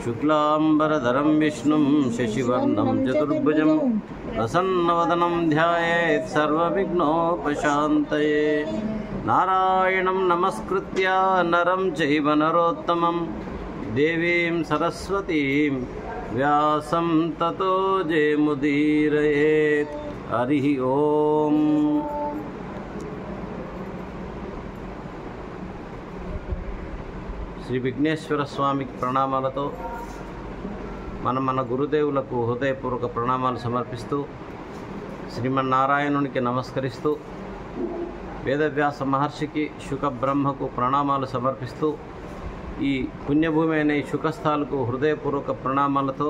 शुक्लांबरधरं विष्णुं शशिवर्णं चतुर्भुजं प्रसन्नवदनं ध्यायेत् सर्वविघ्नोपशान्तये। नारायणं नमस्कृत्य नरं चैव नरोत्तमं देवीं सरस्वतीं व्यासं ततो जयमुदीरयेत्। हरिः ओम। శ్రీ విఘ్నేశ్వర స్వామికి ప్రణామాలతో మన గురుదేవులకు హృదయపూర్వక ప్రణామాలు సమర్పిస్తూ శ్రీమన్నారాయణునికి నమస్కరిస్తూ వేదవ్యాస మహర్షికి శుక బ్రహ్మకు ప్రణామాలు సమర్పిస్తూ ఈ పుణ్యభూమి అయిన ఈ శుకస్థాలకు హృదయపూర్వక ప్రణామాలతో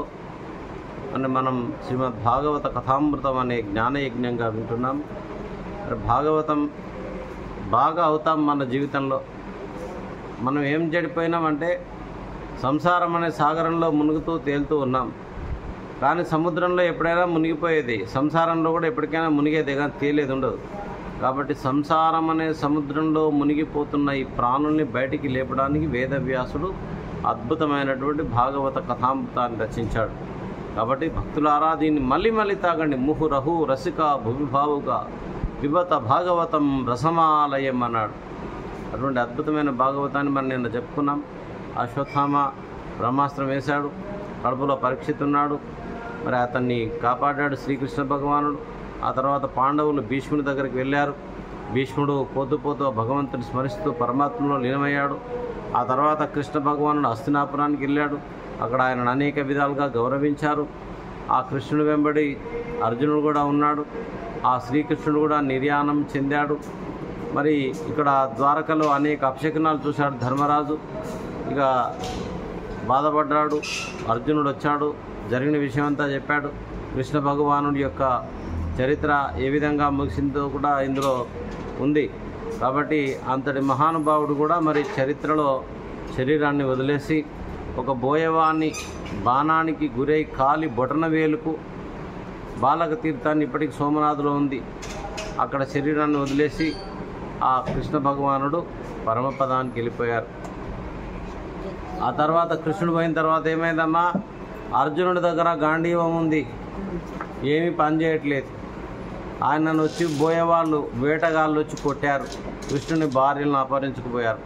మనం శ్రీమద్ భాగవత కథామృతం అనే జ్ఞానయజ్ఞంగా వింటున్నాం. భాగవతం బాగా అవుతాం మన జీవితంలో. మనం ఏం చెడిపోయినామంటే సంసారం అనే సాగరంలో మునుగుతూ తేలుతూ ఉన్నాం. కానీ సముద్రంలో ఎప్పుడైనా మునిగిపోయేది, సంసారంలో కూడా ఎప్పటికైనా మునిగేది, కానీ తేలేది ఉండదు. కాబట్టి సంసారం అనే సముద్రంలో మునిగిపోతున్న ఈ ప్రాణుల్ని బయటికి లేపడానికి వేదవ్యాసుడు అద్భుతమైనటువంటి భాగవత కథామృతాన్ని రచించాడు. కాబట్టి భక్తులారా దీన్ని మళ్ళీ తాగండి. ముహురహు రసిక భువిభావుగా విభత భాగవతం రసమాలయం అన్నాడు. అటువంటి అద్భుతమైన భాగవతాన్ని మనం నిన్న చెప్పుకున్నాం. అశ్వత్థామ బ్రహ్మాస్త్రం వేశాడు, కడుపులో పరీక్షితున్నాడు, మరి అతన్ని కాపాడాడు శ్రీకృష్ణ భగవానుడు. ఆ తర్వాత పాండవులు భీష్ముడి దగ్గరికి వెళ్ళారు. భీష్ముడు పోతూ భగవంతుని స్మరిస్తూ పరమాత్మలో లీనమయ్యాడు. ఆ తర్వాత కృష్ణ భగవానుడు హస్తినాపురానికి వెళ్ళాడు. అక్కడ ఆయనను అనేక విధాలుగా గౌరవించారు. ఆ కృష్ణుడు వెంబడి అర్జునుడు కూడా ఉన్నాడు. ఆ శ్రీకృష్ణుడు కూడా నిర్యాణం చెందాడు. మరి ఇక్కడ ద్వారకలో అనేక అపశకునాలు చూశాడు ధర్మరాజు. ఇక బాధపడ్డాడు. అర్జునుడు వచ్చాడు, జరిగిన విషయం అంతా చెప్పాడు. కృష్ణ భగవానుడి యొక్క చరిత్ర ఏ విధంగా ముగిసిందో కూడా ఇందులో ఉంది. కాబట్టి అంతటి మహానుభావుడు కూడా మరి చరిత్రలో శరీరాన్ని వదిలేసి ఒక బోయవాన్ని బాణానికి గురై కాలి బొటన వేలుకు బాలక తీర్థాన్ని ఇప్పటికి సోమనాథులో ఉంది, అక్కడ శరీరాన్ని వదిలేసి ఆ కృష్ణ భగవానుడు పరమపదానికి వెళ్ళిపోయారు. ఆ తర్వాత కృష్ణుడు పోయిన తర్వాత ఏమైందమ్మా, అర్జునుడి దగ్గర గాంధీవం ఉంది, ఏమీ పనిచేయట్లేదు. ఆయనను వచ్చి బోయేవాళ్ళు వేటగాళ్ళు వచ్చి కొట్టారు, కృష్ణుని భార్యలను అపహరించుకుపోయారు.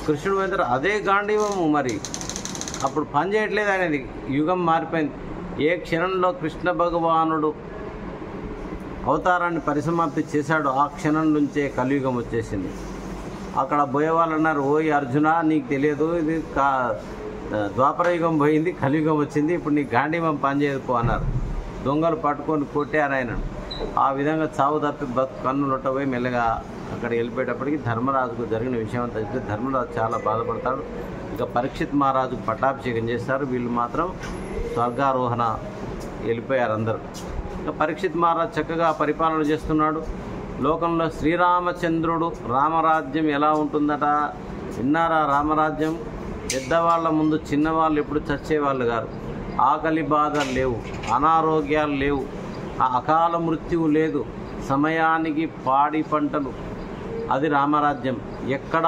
కృష్ణుడు పోయిన తర్వాత అదే గాంధీవము మరి అప్పుడు పనిచేయట్లేదు. అనేది యుగం మారిపోయింది. ఏ క్షణంలో కృష్ణ భగవానుడు అవతారాన్ని పరిసమాప్తి చేశాడు, ఆ క్షణం నుంచే కలియుగం వచ్చేసింది. అక్కడ బోయేవాళ్ళు అన్నారు, ఓయ్ అర్జున నీకు తెలియదు, ఇది ద్వాపరయుగం పోయింది, కలియుగం వచ్చింది, ఇప్పుడు నీ గాంధీవం పనిచేయదు అన్నారు. దొంగలు పట్టుకొని కొట్టారు ఆయనను. ఆ విధంగా చావు తప్పి కన్నులొట్టపోయి మెల్లగా అక్కడ వెళ్ళిపోయేటప్పటికి ధర్మరాజుకు జరిగిన విషయం అంతా చెప్తే ధర్మరాజు చాలా బాధపడతాడు. ఇక పరీక్షిత్ మహారాజుకు పట్టాభిషేకం చేస్తారు. వీళ్ళు మాత్రం స్వర్గారోహణ వెళ్ళిపోయారు అందరూ. ఇక పరీక్షిత్ మహారాజు చక్కగా పరిపాలన చేస్తున్నాడు. లోకంలో శ్రీరామచంద్రుడు రామరాజ్యం ఎలా ఉంటుందట విన్నారా? రామరాజ్యం పెద్దవాళ్ళ ముందు చిన్నవాళ్ళు ఎప్పుడు చచ్చేవాళ్ళు గారు. ఆకలి బాధలు లేవు, అనారోగ్యాలు లేవు, అకాల మృత్యువు లేదు, సమయానికి పాడి పంటలు. అది రామరాజ్యం. ఎక్కడ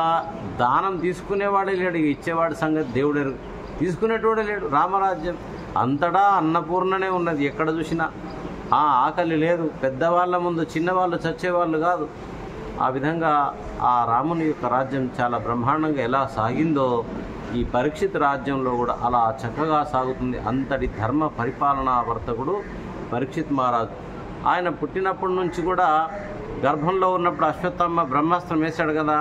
దానం తీసుకునేవాడే లేడు, ఇచ్చేవాడి సంగతి దేవుడే, తీసుకునేటోడే లేడు. రామరాజ్యం అంతటా అన్నపూర్ణనే ఉన్నది, ఎక్కడ చూసినా. ఆకలి లేదు, పెద్దవాళ్ళ ముందు చిన్నవాళ్ళు చచ్చేవాళ్ళు కాదు. ఆ విధంగా ఆ రాముని యొక్క రాజ్యం చాలా బ్రహ్మాండంగా ఎలా సాగిందో ఈ పరీక్షిత్ రాజ్యంలో కూడా అలా చక్కగా సాగుతుంది. అంతటి ధర్మ పరిపాలనా వర్తకుడు పరీక్షిత్ మహారాజు. ఆయన పుట్టినప్పటి నుంచి కూడా గర్భంలో ఉన్నప్పుడు అశ్వత్థామ బ్రహ్మాస్త్రం వేశాడు కదా,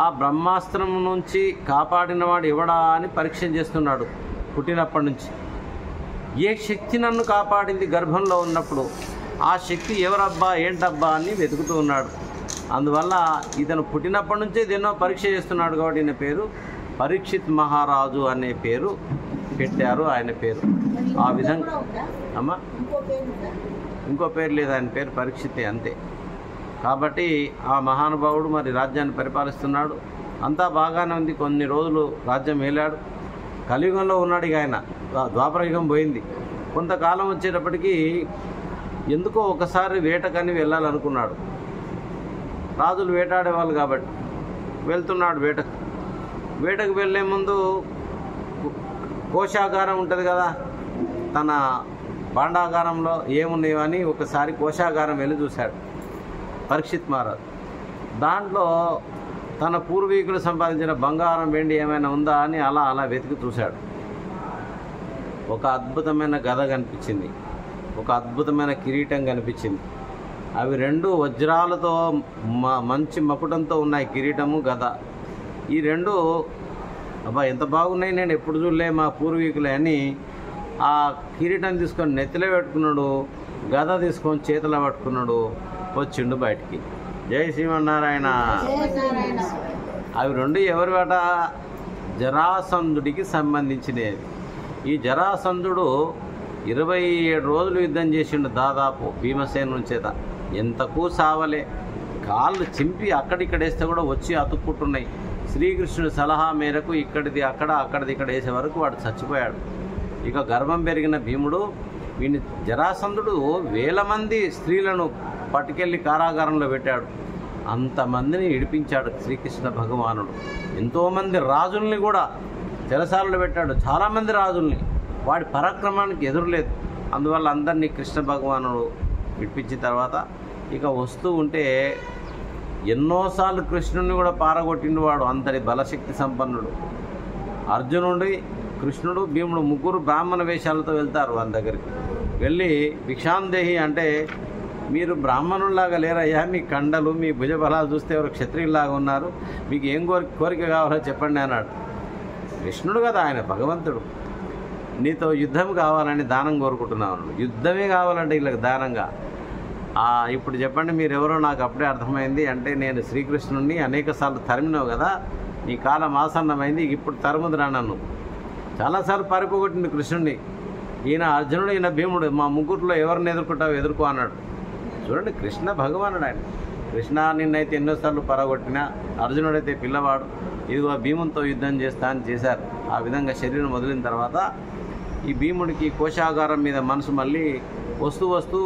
ఆ బ్రహ్మాస్త్రం నుంచి కాపాడినవాడు ఎవడా అని పరీక్ష చేస్తున్నాడు. పుట్టినప్పటి నుంచి ఏ శక్తి నన్ను కాపాడింది గర్భంలో ఉన్నప్పుడు, ఆ శక్తి ఎవరబ్బా ఏంటబ్బా అని వెతుకుతూ ఉన్నాడు. అందువల్ల ఇతను పుట్టినప్పటి నుంచే ఎన్నో పరీక్ష చేస్తున్నాడు. కాబట్టి ఈయన పేరు పరీక్షిత్ మహారాజు అనే పేరు పెట్టారు. ఆయన పేరు ఆ విధంగా. అమ్మా ఇంకో పేరు లేదు, ఆయన పేరు పరీక్షితే, అంతే. కాబట్టి ఆ మహానుభావుడు మరి రాజ్యాన్ని పరిపాలిస్తున్నాడు. అంతా బాగానే ఉంది. కొన్ని రోజులు రాజ్యం ఏలాడు. కలియుగంలో ఉన్నాడు. ఇక ఆయన ద్వాపరయుగం పోయింది. కొంతకాలం వచ్చేటప్పటికి ఎందుకో ఒకసారి వేటకని వెళ్ళాలనుకున్నాడు. రాజులు వేటాడేవాళ్ళు కాబట్టి వెళ్తున్నాడు వేటకు. వేటకు వెళ్ళే ముందు కోశాగారం ఉంటుంది కదా, తన భాండాగారంలో ఏమున్నాయో అని ఒకసారి కోశాగారం వెళ్ళి చూశాడు పరీక్షిత్ మహారాజ్. దాంట్లో తన పూర్వీకులు సంపాదించిన బంగారం వెండి ఏమైనా ఉందా అని అలా అలా వెతికి చూశాడు. ఒక అద్భుతమైన గద కనిపించింది, ఒక అద్భుతమైన కిరీటం కనిపించింది. అవి రెండు వజ్రాలతో మంచి మకుటంతో ఉన్నాయి, కిరీటము గద. ఈ రెండు అబ్బా ఎంత బాగున్నాయి, నేను ఎప్పుడు చూడలే మా పూర్వీకులే అని ఆ కిరీటం తీసుకొని నెత్తిలో పెట్టుకున్నాడు, గద తీసుకొని చేతిలో పట్టుకున్నాడు, వచ్చిండు బయటికి. జై శ్రీమన్నారాయణ. అవి రెండు ఎవరి వాట? జరాసంధుడికి సంబంధించినవి. ఈ జరాసంధుడు 27 రోజులు యుద్ధం చేసిండు దాదాపు భీమసేనుని చేత. ఎంతకు సావలే, కాళ్ళు చింపి అక్కడిక్కడేస్తే కూడా వచ్చి అతుక్కుంటున్నాయి. శ్రీకృష్ణుడి సలహా మేరకు ఇక్కడిది అక్కడ, అక్కడిది ఇక్కడ వేసే వరకు వాడు చచ్చిపోయాడు. ఇక గర్భం పెరిగిన భీముడు వీడిని జరాసంధుడు 1000 మంది స్త్రీలను పట్టుకెళ్ళి కారాగారంలో పెట్టాడు. అంతమందిని ఇడిపించాడు శ్రీకృష్ణ భగవానుడు. ఎంతోమంది రాజుల్ని కూడా చెరసాలలో పెట్టాడు, చాలామంది రాజుల్ని. వాడి పరాక్రమానికి ఎదురులేదు. అందువల్ల అందరినీ కృష్ణ భగవానుడు విడిపించిన తర్వాత ఇక వస్తూ ఉంటే ఎన్నోసార్లు కృష్ణుడిని కూడా పారగొట్టిండు వాడు. అంతటి బలశక్తి సంపన్నుడు. అర్జునుడి, కృష్ణుడు, భీముడు ముగ్గురు బ్రాహ్మణ వేషాలతో వెళ్తారు వాళ్ళ దగ్గరికి. వెళ్ళి భిక్షాందేహి అంటే, మీరు బ్రాహ్మణుల్లాగా లేరయ్యా, మీ కండలు మీ భుజబలాలు చూస్తే ఎవరు క్షత్రియుల్లాగా ఉన్నారు, మీకు ఏం కోరిక కావాలో చెప్పండి అన్నాడు. కృష్ణుడు కదా, ఆయన భగవంతుడు. నీతో యుద్ధం కావాలని దానం కోరుకుంటున్నాను. యుద్ధమే కావాలంటే వీళ్ళకి దానంగా. ఇప్పుడు చెప్పండి మీరెవరో నాకు అప్పుడే అర్థమైంది అంటే, నేను శ్రీకృష్ణుడిని అనేక సార్లు తరిమినావు కదా, నీ కాలం ఆసన్నమైంది, ఇప్పుడు తరుముదురా నన్ను. చాలాసార్లు పరిపోగొట్టింది కృష్ణుడిని. ఈయన అర్జునుడు, ఈయన భీముడు, మా ముగ్గురులో ఎవరిని ఎదుర్కొంటావు ఎదుర్కో అన్నాడు. చూడండి, కృష్ణ భగవానుడు ఆయన. కృష్ణ నిన్నైతే ఎన్నోసార్లు పరగొట్టినా, అర్జునుడైతే పిల్లవాడు, ఇదిగో భీమునితో యుద్ధం చేస్తా అని చేశారు. ఆ విధంగా శరీరం వదిలిన తర్వాత ఈ భీముడికి కోశాగారం మీద మనసు మళ్ళీ వస్తూ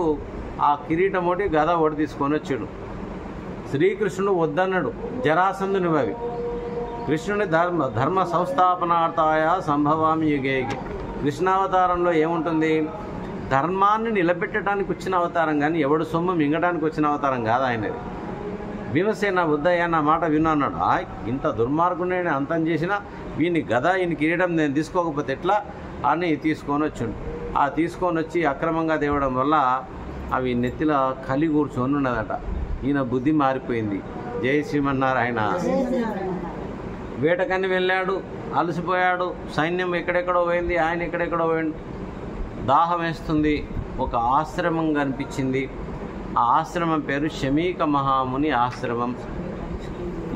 ఆ కిరీటం ఒకటి గద ఒకటి తీసుకొని వచ్చాడు. శ్రీకృష్ణుడు వద్దన్నాడు, జరాసంధుని అవి. కృష్ణుని ధర్మ సంస్థాపనార్థాయ సంభవామి యుగే. కృష్ణావతారంలో ఏముంటుంది? ధర్మాన్ని నిలబెట్టడానికి వచ్చిన అవతారం, కానీ ఎవడు సొమ్ము మింగడానికి వచ్చిన అవతారం కాదు ఆయనది. భీమసేన వద్దయ్యా నా మాట విను అన్నాడు. ఇంత దుర్మార్గుని అంతం చేసినా వీని గద, ఈయన కిరీటం నేను తీసుకోకపోతే ఎట్లా అని తీసుకొని వచ్చిండు. తీసుకొని వచ్చి అక్రమంగా తేవడం వల్ల అవి నెత్తిలో కలి కూర్చొని ఉన్నదట. ఈయన బుద్ధి మారిపోయింది. జై శ్రీమన్నారాయణ. వేటకని వెళ్ళాడు, అలసిపోయాడు, సైన్యం ఎక్కడెక్కడో పోయింది, ఆయన ఎక్కడెక్కడో పోయిండు. దాహం వేస్తుంది, ఒక ఆశ్రమం కనిపించింది. ఆ ఆశ్రమం పేరు శమీక మహాముని ఆశ్రమం.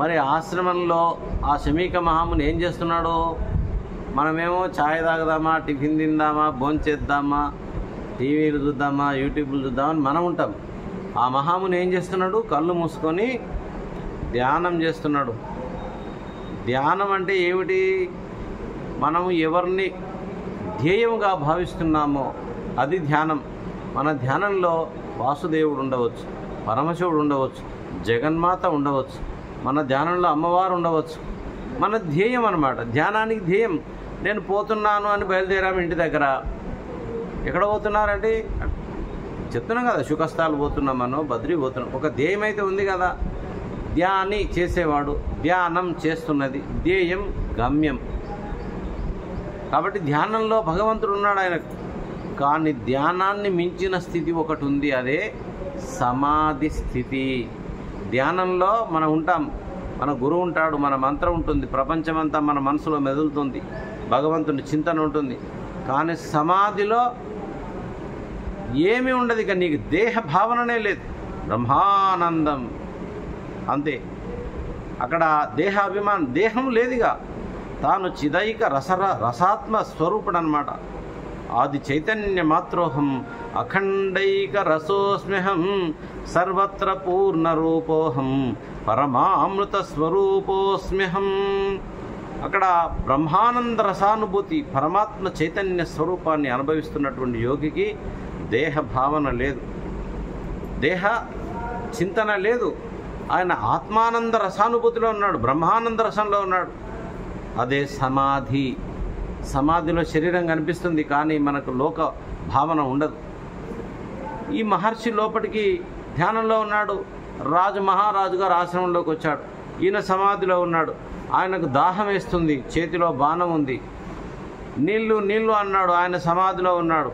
మరి ఆశ్రమంలో ఆ శమీక మహాముని ఏం చేస్తున్నాడు? మనమేమో ఛాయ్ తాగుదామా, టిఫిన్ తిందామా, భోంచేద్దామా, టీవీలు చూద్దామా, యూట్యూబ్లు చూద్దామని మనం ఉంటాం. ఆ మహాముని ఏం చేస్తున్నాడు? కళ్ళు మూసుకొని ధ్యానం చేస్తున్నాడు. ధ్యానం అంటే ఏమిటి? మనం ఎవరిని ధ్యేయంగా భావిస్తున్నామో అది ధ్యానం. మన ధ్యానంలో వాసుదేవుడు ఉండవచ్చు, పరమశివుడు ఉండవచ్చు, జగన్మాత ఉండవచ్చు, మన ధ్యానంలో అమ్మవారు ఉండవచ్చు. మన ధ్యేయం అన్నమాట. ధ్యానానికి ధ్యేయం. నేను పోతున్నాను అని బయలుదేరాము ఇంటి దగ్గర. ఎక్కడ పోతున్నారంటే చెప్తున్నాం కదా, శుకస్థాలు పోతున్నామనో బద్రీ పోతున్నాం. ఒక ధ్యేయం అయితే ఉంది కదా. ధ్యాని చేసేవాడు, ధ్యానం చేస్తున్నది, ధ్యేయం గమ్యం. కాబట్టి ధ్యానంలో భగవంతుడు ఉన్నాడు ఆయన. కానీ ధ్యానాన్ని మించిన స్థితి ఒకటి ఉంది, అదే సమాధి స్థితి. ధ్యానంలో మనం ఉంటాం, మన గురువు ఉంటాడు, మన మంత్రం ఉంటుంది, ప్రపంచమంతా మన మనసులో మెదులుతుంది, భగవంతుని చింతన ఉంటుంది. కానీ సమాధిలో ఏమీ ఉండదు. ఇక నీకు దేహ భావననే లేదు, బ్రహ్మానందం అంతే. అక్కడ దేహాభిమానం, దేహం లేదుగా. తాను చిదైక రసాత్మ స్వరూపుడు అన్నమాట. ఆది చైతన్య మాత్రోహం అఖండైక రసోస్మ్యహం సర్వత్ర పూర్ణరూపోహం పరమామృత స్వరూపోస్మ్యహం. అక్కడ బ్రహ్మానంద రసానుభూతి, పరమాత్మ చైతన్య స్వరూపాన్ని అనుభవిస్తున్నటువంటి యోగికి దేహ భావన లేదు, దేహ చింతన లేదు. ఆయన ఆత్మానంద రసానుభూతిలో ఉన్నాడు, బ్రహ్మానంద రసంలో ఉన్నాడు. అదే సమాధి. సమాధిలో శరీరం కనిపిస్తుంది, కానీ మనకు లోక భావన ఉండదు. ఈ మహర్షి లోపలికి ధ్యానంలో ఉన్నాడు. మహారాజు గారు ఆశ్రమంలోకి వచ్చాడు. ఈయన సమాధిలో ఉన్నాడు. ఆయనకు దాహం వేస్తుంది, చేతిలో బాణం ఉంది. నీళ్ళు నీళ్ళు అన్నాడు. ఆయన సమాధిలో ఉన్నాడు.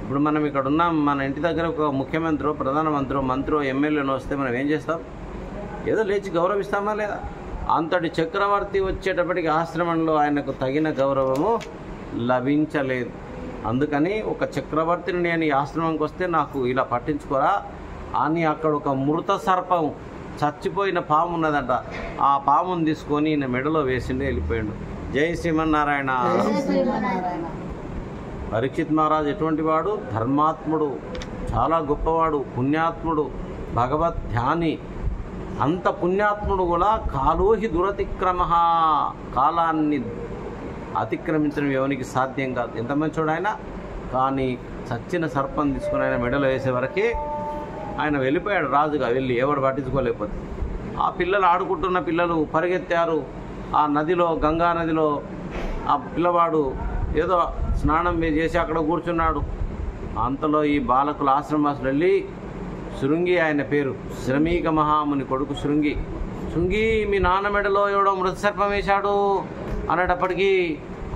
ఇప్పుడు మనం ఇక్కడ ఉన్నాం, మన ఇంటి దగ్గర ఒక ముఖ్యమంత్రి, ప్రధానమంత్రి, మంత్రి, ఎమ్మెల్యేను వస్తే మనం ఏం చేస్తాం? ఏదో లేచి గౌరవిస్తామా లేదా? అంతటి చక్రవర్తి వచ్చేటప్పటికి ఆశ్రమంలో ఆయనకు తగిన గౌరవము లభించలేదు. అందుకని ఒక చక్రవర్తిని నేను ఈ ఆశ్రమంకి వస్తే నాకు ఇలా పట్టించుకోరా అని అక్కడ ఒక మృత సర్పం, చచ్చిపోయిన పాము ఉన్నదంట. ఆ పామును తీసుకొని ఈయన మెడలో వేసిండి, వెళ్ళిపోయాడు. జై శ్రీమన్నారాయణ. పరీక్షిత్ మహారాజు ఎటువంటి వాడు? ధర్మాత్ముడు, చాలా గొప్పవాడు, పుణ్యాత్ముడు, భగవద్ ధ్యాని. అంత పుణ్యాత్ముడు కూడా కాలోహి దురతిక్రమ, కాలాన్ని అతిక్రమించడం ఎవరికి సాధ్యం కాదు. ఎంత మంచోడు ఆయన. కానీ చచ్చిన సర్పం తీసుకుని ఆయన మెడలో వేసే వరకే ఆయన వెళ్ళిపోయాడు రాజుగా. వెళ్ళి ఎవరు పట్టించుకోలేకపోతే ఆ పిల్లలు ఆడుకుంటున్న పిల్లలు పరిగెత్తారు. ఆ నదిలో, గంగా నదిలో ఆ పిల్లవాడు ఏదో స్నానం చేసి అక్కడ కూర్చున్నాడు. అంతలో ఈ బాలకుల ఆశ్రమాసులు వెళ్ళి, శృంగి ఆయన పేరు, శ్రమీక మహాముని కొడుకు శృంగి, శృంగి మీ నాన్న మెడలో ఎవడో మృత సర్పం వేశాడు అనేటప్పటికీ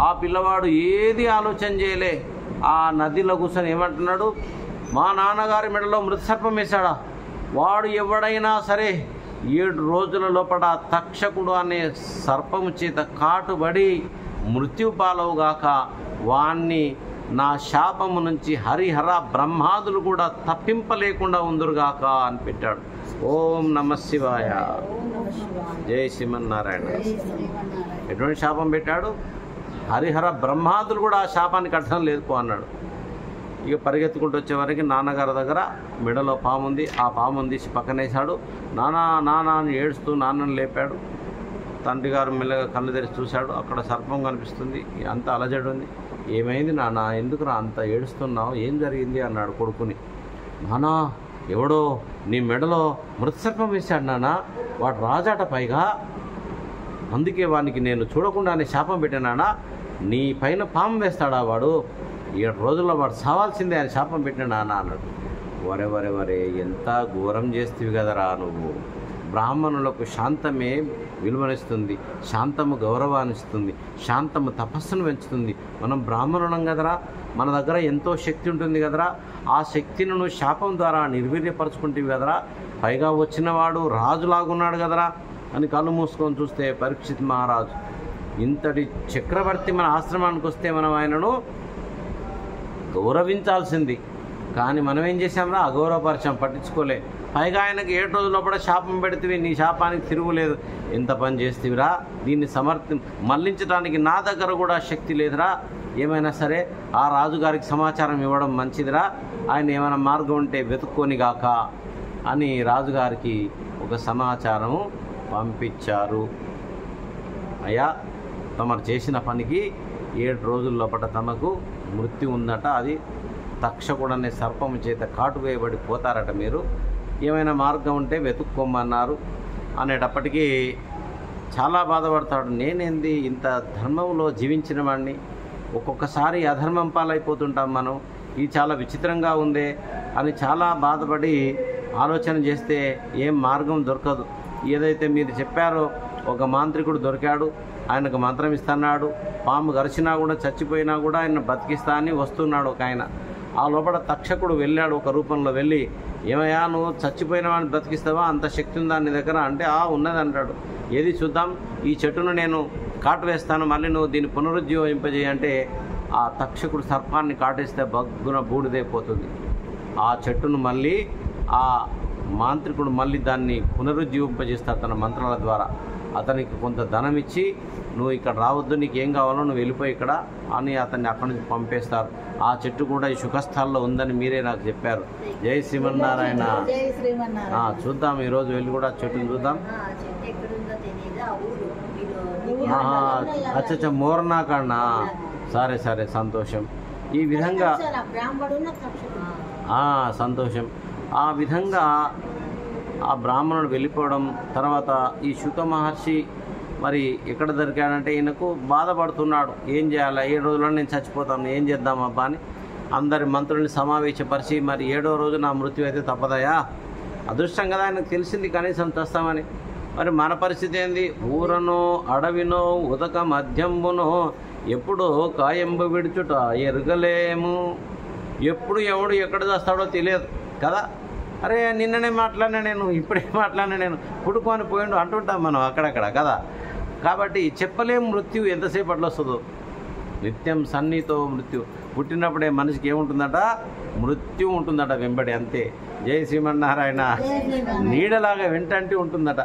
ఆ పిల్లవాడు ఏది ఆలోచన చేయలే. ఆ నదిలో కూర్చొని ఏమంటున్నాడు? మా నాన్నగారి మెడలో మృత సర్పం వేశాడా? వాడు ఎవడైనా సరే 7 రోజుల లోపల తక్షకుడు అనే సర్పము చేత కాటుబడి మృత్యుపాలవుగాక, వాణ్ణి నా శాపము నుంచి హరిహర బ్రహ్మాదులు కూడా తప్పింపలేకుండా ఉందురుగాక అని పెట్టాడు. ఓం నమ శివాయ. జై శ్రీమన్నారాయణ. ఎటువంటి శాపం పెట్టాడు? హరిహర బ్రహ్మాదులు కూడా ఆ శాపాన్ని కట్టడం లేదు అన్నాడు. ఇక పరిగెత్తుకుంటూ వచ్చేవరకు నాన్నగారి దగ్గర మెడలో పాము ఉంది. ఆ పామును తీసి పక్కనేసాడు. నానా నానా అని ఏడుస్తూ నాన్నను లేపాడు. తండ్రి గారు మెల్లగా కళ్ళు తెరిచి చూశాడు. అక్కడ సర్పం కనిపిస్తుంది. అంత అలజడి ఉంది. ఏమైంది నాన్న, ఎందుకురా అంత ఏడుస్తున్నావు, ఏం జరిగింది అన్నాడు కొడుకుని. నానా, ఎవడో నీ మెడలో మృత సర్పం వేశాడు నాన్న, వాడు రాజాట, పైగా అందుకే వానికి నేను చూడకుండానే శాపం పెట్టానా, నీ పైన పాము వేస్తాడా వాడు, 7 రోజుల్లో వాడు సావాల్సిందే అని శాపం పెట్టినా నాన్న అన్నాడు. వరే వరే వరే, ఎంత ఘోరం చేస్తేవి కదరా నువ్వు. బ్రాహ్మణులకు శాంతమే విలువనిస్తుంది, శాంతము గౌరవాన్నిస్తుంది, శాంతము తపస్సును పెంచుతుంది. మనం బ్రాహ్మణులం కదరా, మన దగ్గర ఎంతో శక్తి ఉంటుంది కదరా, ఆ శక్తిని నువ్వు శాపం ద్వారా నిర్వీర్యపరచుకుంటేవి కదరా, పైగా వచ్చినవాడు రాజులాగున్నాడు కదరా అని కళ్ళు మూసుకొని చూస్తే పరీక్షిత్ మహారాజు ఇంతటి చక్రవర్తి మన ఆశ్రమానికి వస్తే మనం ఆయనను గౌరవించాల్సింది. కానీ మనం ఏం చేసాంరా, అగౌరవపరిచాం, పట్టించుకోలే. పైగా ఆయనకు 7 రోజుల లోపల శాపం పెడితే నీ శాపానికి తిరుగులేదు. ఎంత పని చేస్తేవిరా, దీన్ని మళ్లించడానికి నా దగ్గర కూడా శక్తి లేదురా. ఏమైనా సరే ఆ రాజుగారికి సమాచారం ఇవ్వడం మంచిదిరా, ఆయన ఏమైనా మార్గం ఉంటే వెతుక్కొని గాక అని రాజుగారికి ఒక సమాచారము పంపించారు. అయ్యా, తమరు చేసిన పనికి 7 రోజుల లోపల తమకు మృత్యు ఉందట, అది తక్షకుడనే సర్పము చేత కాటు వేయబడి పోతారట, మీరు ఏమైనా మార్గం ఉంటే వెతుక్కోమన్నారు అనేటప్పటికీ చాలా బాధపడతాడు. నేనేంది ఇంత ధర్మంలో జీవించిన వాడిని, ఒక్కొక్కసారి అధర్మం పాలైపోతుంటాం మనం, ఇది చాలా విచిత్రంగా ఉందే అని చాలా బాధపడి ఆలోచన చేస్తే ఏం మార్గం దొరకదు. ఏదైతే మీరు చెప్పారో ఒక మాంత్రికుడు దొరికాడు, ఆయనకు మంత్రం ఇస్తున్నాడు, పాము గరిచినా కూడా చచ్చిపోయినా కూడా ఆయన బతికిస్తా అని వస్తున్నాడు ఒక ఆయన. ఆ లోపల తక్షకుడు వెళ్ళాడు ఒక రూపంలో. వెళ్ళి, ఏమయ్యా నువ్వు చచ్చిపోయిన వాడిని బ్రతికిస్తావా, అంత శక్తి ఉందా నీ దగ్గర అంటే, ఉన్నది అంటాడు. ఏది చూద్దాం, ఈ చెట్టును నేను కాటు వేస్తాను, మళ్ళీ నువ్వు దీన్ని పునరుజ్జీవింపజేయంటే ఆ తక్షకుడు సర్పాన్ని కాటేస్తే బగ్గున బూడిదైపోతుంది. ఆ చెట్టును మళ్ళీ ఆ మాంత్రికుడు మళ్ళీ దాన్ని పునరుజ్జీవింపజేస్తాడు తన మంత్రాల ద్వారా. అతనికి కొంత ధనం ఇచ్చి, నువ్వు ఇక్కడ రావద్దు, నీకు ఏం కావాలో నువ్వు వెళ్ళిపోయి ఇక్కడ అని అతన్ని అక్కడి నుంచి పంపేస్తారు. ఆ చెట్టు కూడా ఈ సుఖస్థాల్లో ఉందని మీరే నాకు చెప్పారు. జై శ్రీమన్నారాయణ. చూద్దాం, ఈరోజు వెళ్ళి కూడా చెట్టును చూద్దాం. అచ్చా, మోర్నాకన్నా, సరే సరే, సంతోషం. ఈ విధంగా సంతోషం. ఆ విధంగా ఆ బ్రాహ్మణుడు వెళ్ళిపోవడం తర్వాత ఈ శుక మహర్షి మరి ఎక్కడ దొరికాడంటే ఈయనకు బాధపడుతున్నాడు. ఏం చేయాలా, 7 రోజుల్లో నేను చచ్చిపోతాను, ఏం చేద్దామబ్బా అని అందరి మంత్రుల్ని సమావేశపరిచి, మరి 7వ రోజు నా మృత్యు అయితే తప్పదయా, అదృష్టం కదా ఆయనకు తెలిసింది కనీసం చస్తామని. మరి మన పరిస్థితి ఏంది? ఊరనో అడవినో ఉదక మధ్యంబునో ఎప్పుడో కాయంబు విడుచుట ఎరగలేము. ఎప్పుడు ఎవడు ఎక్కడ చేస్తాడో తెలియదు కదా. అరే నిన్ననే మాట్లాడినా నేను, ఇప్పుడే మాట్లాడినా నేను, పుడుకొని పోయిండు అంటుంటాం మనం అక్కడక్కడ కదా. కాబట్టి చెప్పలేం మృత్యు ఎంతసేపట్లో వస్తుందో. నిత్యం సన్నితో మృత్యు. పుట్టినప్పుడే మనిషికి ఏముంటుందట? మృత్యు ఉంటుందట వెంబడి, అంతే. జై శ్రీమన్నారాయణ. నీడలాగా వెంటంటి ఉంటుందట.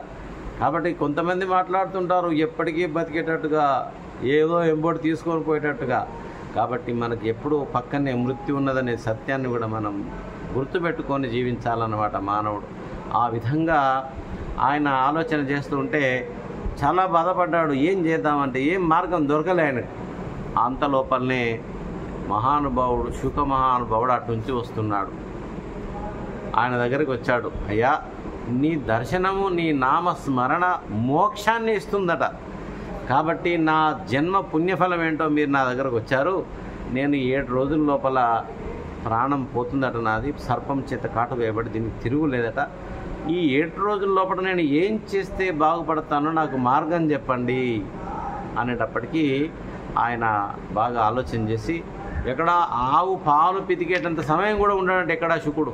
కాబట్టి కొంతమంది మాట్లాడుతుంటారు ఎప్పటికీ బతికేటట్టుగా, ఏదో ఎంబోటి తీసుకొని పోయేటట్టుగా. కాబట్టి మనకి ఎప్పుడూ పక్కనే మృత్యు ఉన్నదనే సత్యాన్ని కూడా మనం గుర్తుపెట్టుకొని జీవించాలన్నమాట మానవుడు. ఆ విధంగా ఆయన ఆలోచన చేస్తూ ఉంటే చాలా బాధపడ్డాడు. ఏం చేద్దామంటే ఏం మార్గం దొరకలే ఆయనకు. అంత లోపలనే మహానుభావుడు, శుక మహానుభావుడు అటు నుంచి వస్తున్నాడు. ఆయన దగ్గరికి వచ్చాడు. అయ్యా, నీ దర్శనము, నీ నామస్మరణ మోక్షాన్ని ఇస్తుందట. కాబట్టి నా జన్మ పుణ్యఫలం ఏంటో మీరు నా దగ్గరకు వచ్చారు. నేను 7 రోజుల లోపల ప్రాణం పోతుందట నాది, సర్పం చేత కాటు వేయబడి, దీనికి తిరుగులేదట. ఈ 7 రోజుల లోపల నేను ఏం చేస్తే బాగుపడతానో నాకు మార్గం చెప్పండి అనేటప్పటికీ ఆయన బాగా ఆలోచన చేసి, ఎక్కడ ఆవు పాలు పితికేటంత సమయం కూడా ఉండడంటే ఎక్కడ శుకుడు.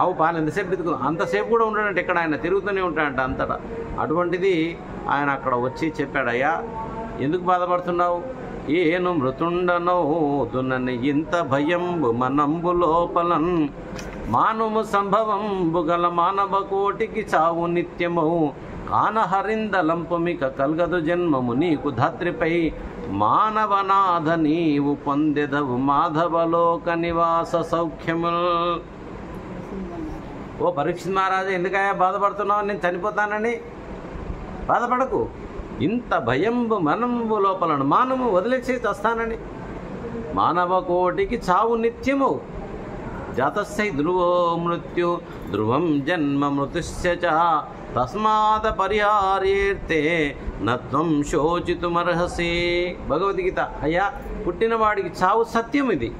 ఆవు పాలు ఎంతసేపు పితుకు, అంతసేపు కూడా ఉండడంటే ఎక్కడ, ఆయన తిరుగుతూనే ఉంటాడంట అంతటా. అటువంటిది ఆయన అక్కడ వచ్చి చెప్పాడు, అయ్యా ఎందుకు బాధపడుతున్నావు? ఏను మృతుండనవుతునని ఇంత భయంబు మనంబు లోపలన్, మానము సంభవంబు గల మానవ కోటికి చావు నిత్యము, కానహరిందలంపుమిక కల్గదు జన్మము నీకు ధాత్రిపై, మానవనాథ నీవు పొందెదవు మాధవలోక నివాస సౌఖ్యముల్. ఓ పరీక్షిత్ మహారాజు, ఎందుకయ్యా బాధపడుతున్నావు? నేను చనిపోతానని బాధపడకు. ఇంత భయంబు మనంబు లోపలను, మానము వదిలేసి చస్తానని, మానవ కోటికి చావు నిత్యము, జాతస్యై ధ్రువో మృత్యు ధ్రువం జన్మ మృతుస్య చ, తస్మాత్ పరిహార్యేర్తే నత్వం శోచితుమర్హసి. భగవద్గీత. అయ్యా, పుట్టినవాడికి చావు సత్యం. ఇది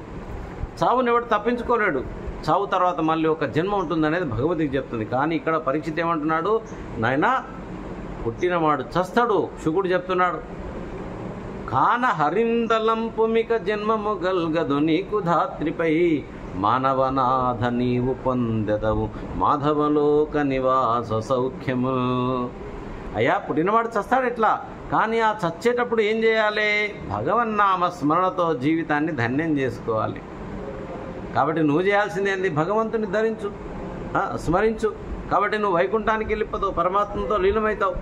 చావునెవడు తప్పించుకోలేడు. చావు తర్వాత మళ్ళీ ఒక జన్మ ఉంటుందనేది భగవద్గీత చెప్తుంది. కానీ ఇక్కడ పరీక్షిత్ ఏమంటున్నాడు? నాయనా, పుట్టినవాడు చస్తాడు. శుకుడు చెప్తున్నాడు, కాన హరిందలంపుమిక జన్మము గల్గదు నీకు ధాత్రిపై, మానవనాథ నీవు పొందెదవు మాధవలోక నివాస సౌఖ్యము. అయ్యా, పుట్టినవాడు చస్తాడు ఎట్లా, కానీ ఆ చచ్చేటప్పుడు ఏం చేయాలి? భగవన్నామ స్మరణతో జీవితాన్ని ధన్యం చేసుకోవాలి. కాబట్టి నువ్వు చేయాల్సింది ఏంది? భగవంతుని ధరించు, స్మరించు. కాబట్టి నువ్వు వైకుంఠానికి వెళ్ళిపోతావు, పరమాత్మతో లీనమవుతావు.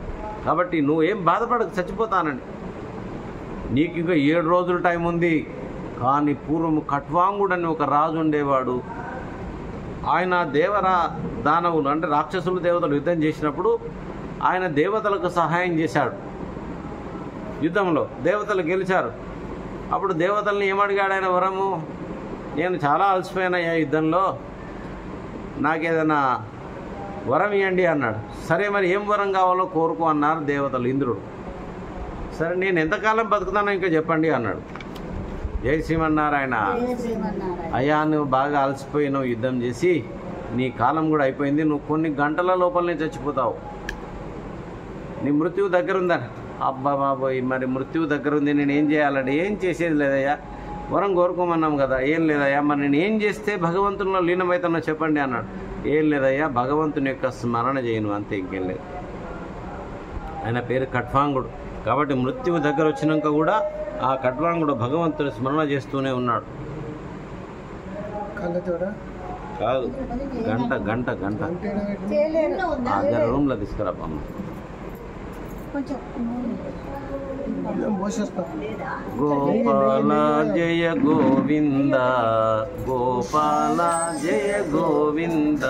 కాబట్టి నువ్వేం బాధపడకు చచ్చిపోతానని. నీకు ఇంకా 7 రోజుల టైం ఉంది. కానీ పూర్వం కట్వాంగుడు అని ఒక రాజు ఉండేవాడు. ఆయన దానవులు అంటే రాక్షసులు దేవతలు యుద్ధం చేసినప్పుడు ఆయన దేవతలకు సహాయం చేశాడు. యుద్ధంలో దేవతలు గెలిచారు. అప్పుడు దేవతల్ని ఏమడిగాడు ఆయన వరము? నేను చాలా అలసిపోయినాయా యుద్ధంలో, నాకేదైనా వరం ఇవ్వండి అన్నాడు. సరే, మరి ఏం వరం కావాలో కోరుకో అన్నారు దేవతలు. ఇంద్రుడు, సరే నేను ఎంతకాలం బతుకుతానో ఇంకా చెప్పండి అన్నాడు. జై శ్రీమన్నారాయణ. అయ్యా, నువ్వు బాగా అలసిపోయినావు యుద్ధం చేసి, నీ కాలం కూడా అయిపోయింది, నువ్వు కొన్ని గంటల లోపలనే చచ్చిపోతావు, నీ మృత్యువు దగ్గరుందని. అబ్బా బాబోయ్, మరి మృత్యువు దగ్గరుంది, నేను ఏం చేయాలంటే? ఏం చేసేది లేదయ్యా, వరం కోరుకోమన్నాం కదా. ఏం లేదయ్యా, మరి నేను ఏం చేస్తే భగవంతునిలో లీనమవుతానో చెప్పండి అన్నాడు. ఏం లేదయ్యా, భగవంతుని యొక్క స్మరణ చేయను, అంతే, ఇంకేం లేదు. ఆయన పేరు కట్వాంగుడు. కాబట్టి మృత్యువు దగ్గర వచ్చినాక కూడా ఆ కట్వాంగుడు భగవంతుని స్మరణ చేస్తూనే ఉన్నాడు. కాదు, గంట గంట గంట ఆ రూమ్లో తీసుకురా అమ్మ. గోపాల జయ గోవింద, గోపాల జయ గోవింద,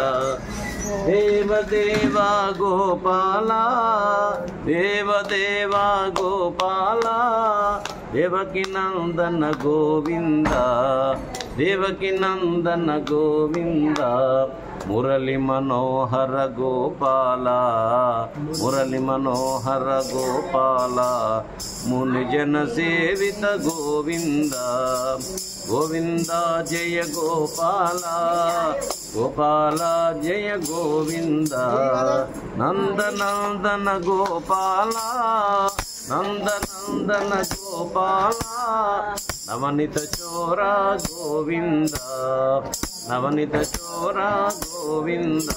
దేవదేవ గోపాల, దేవదేవ గోపాల, దేవకి నందన గోవింద, దేవకి నందన గోవింద, మురళి మనోహర గోపాల మురళి మనోహర గోపాల మునిజన సేవిత గోవింద గోవింద జయ గోపాల గోపాల జయ గోవింద నందనందన గోపాల నందనందన గోపాల నవనిత చోర గోవింద నవనిత చోర గోవింద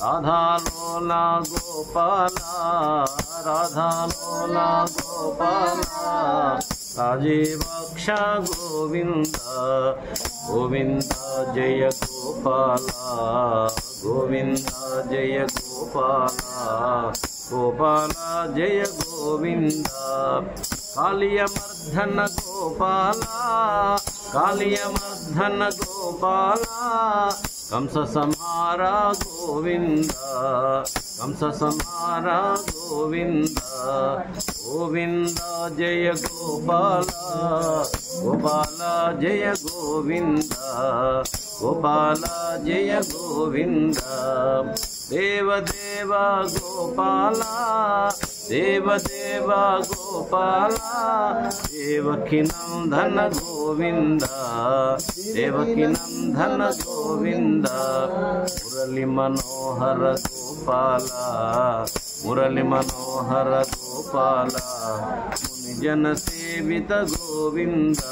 రాధాలోల గోపాల రాధాలోల గోపాల రాజీవక్ష గోవింద గోవింద జయ గోపాల గోవింద జయ గోపాల గోపాల జయ గోవింద కాళియమర్ధన గోపాల కాళియమర్ధన గోపాల కంస సంహార గోవింద కంస సంహార గోవింద గోవింద జయ గోపాల గోపాల జయ గోవింద గోపాల జయ గోవింద దేవదేవ గోపాల దేవదేవ గోపాల దేవకి నందన గోవింద దేవకి నందన గోవింద మురళి మనోహర గోపాల మురళి మనోహర గోపాల మునిజన సేవిత గోవింద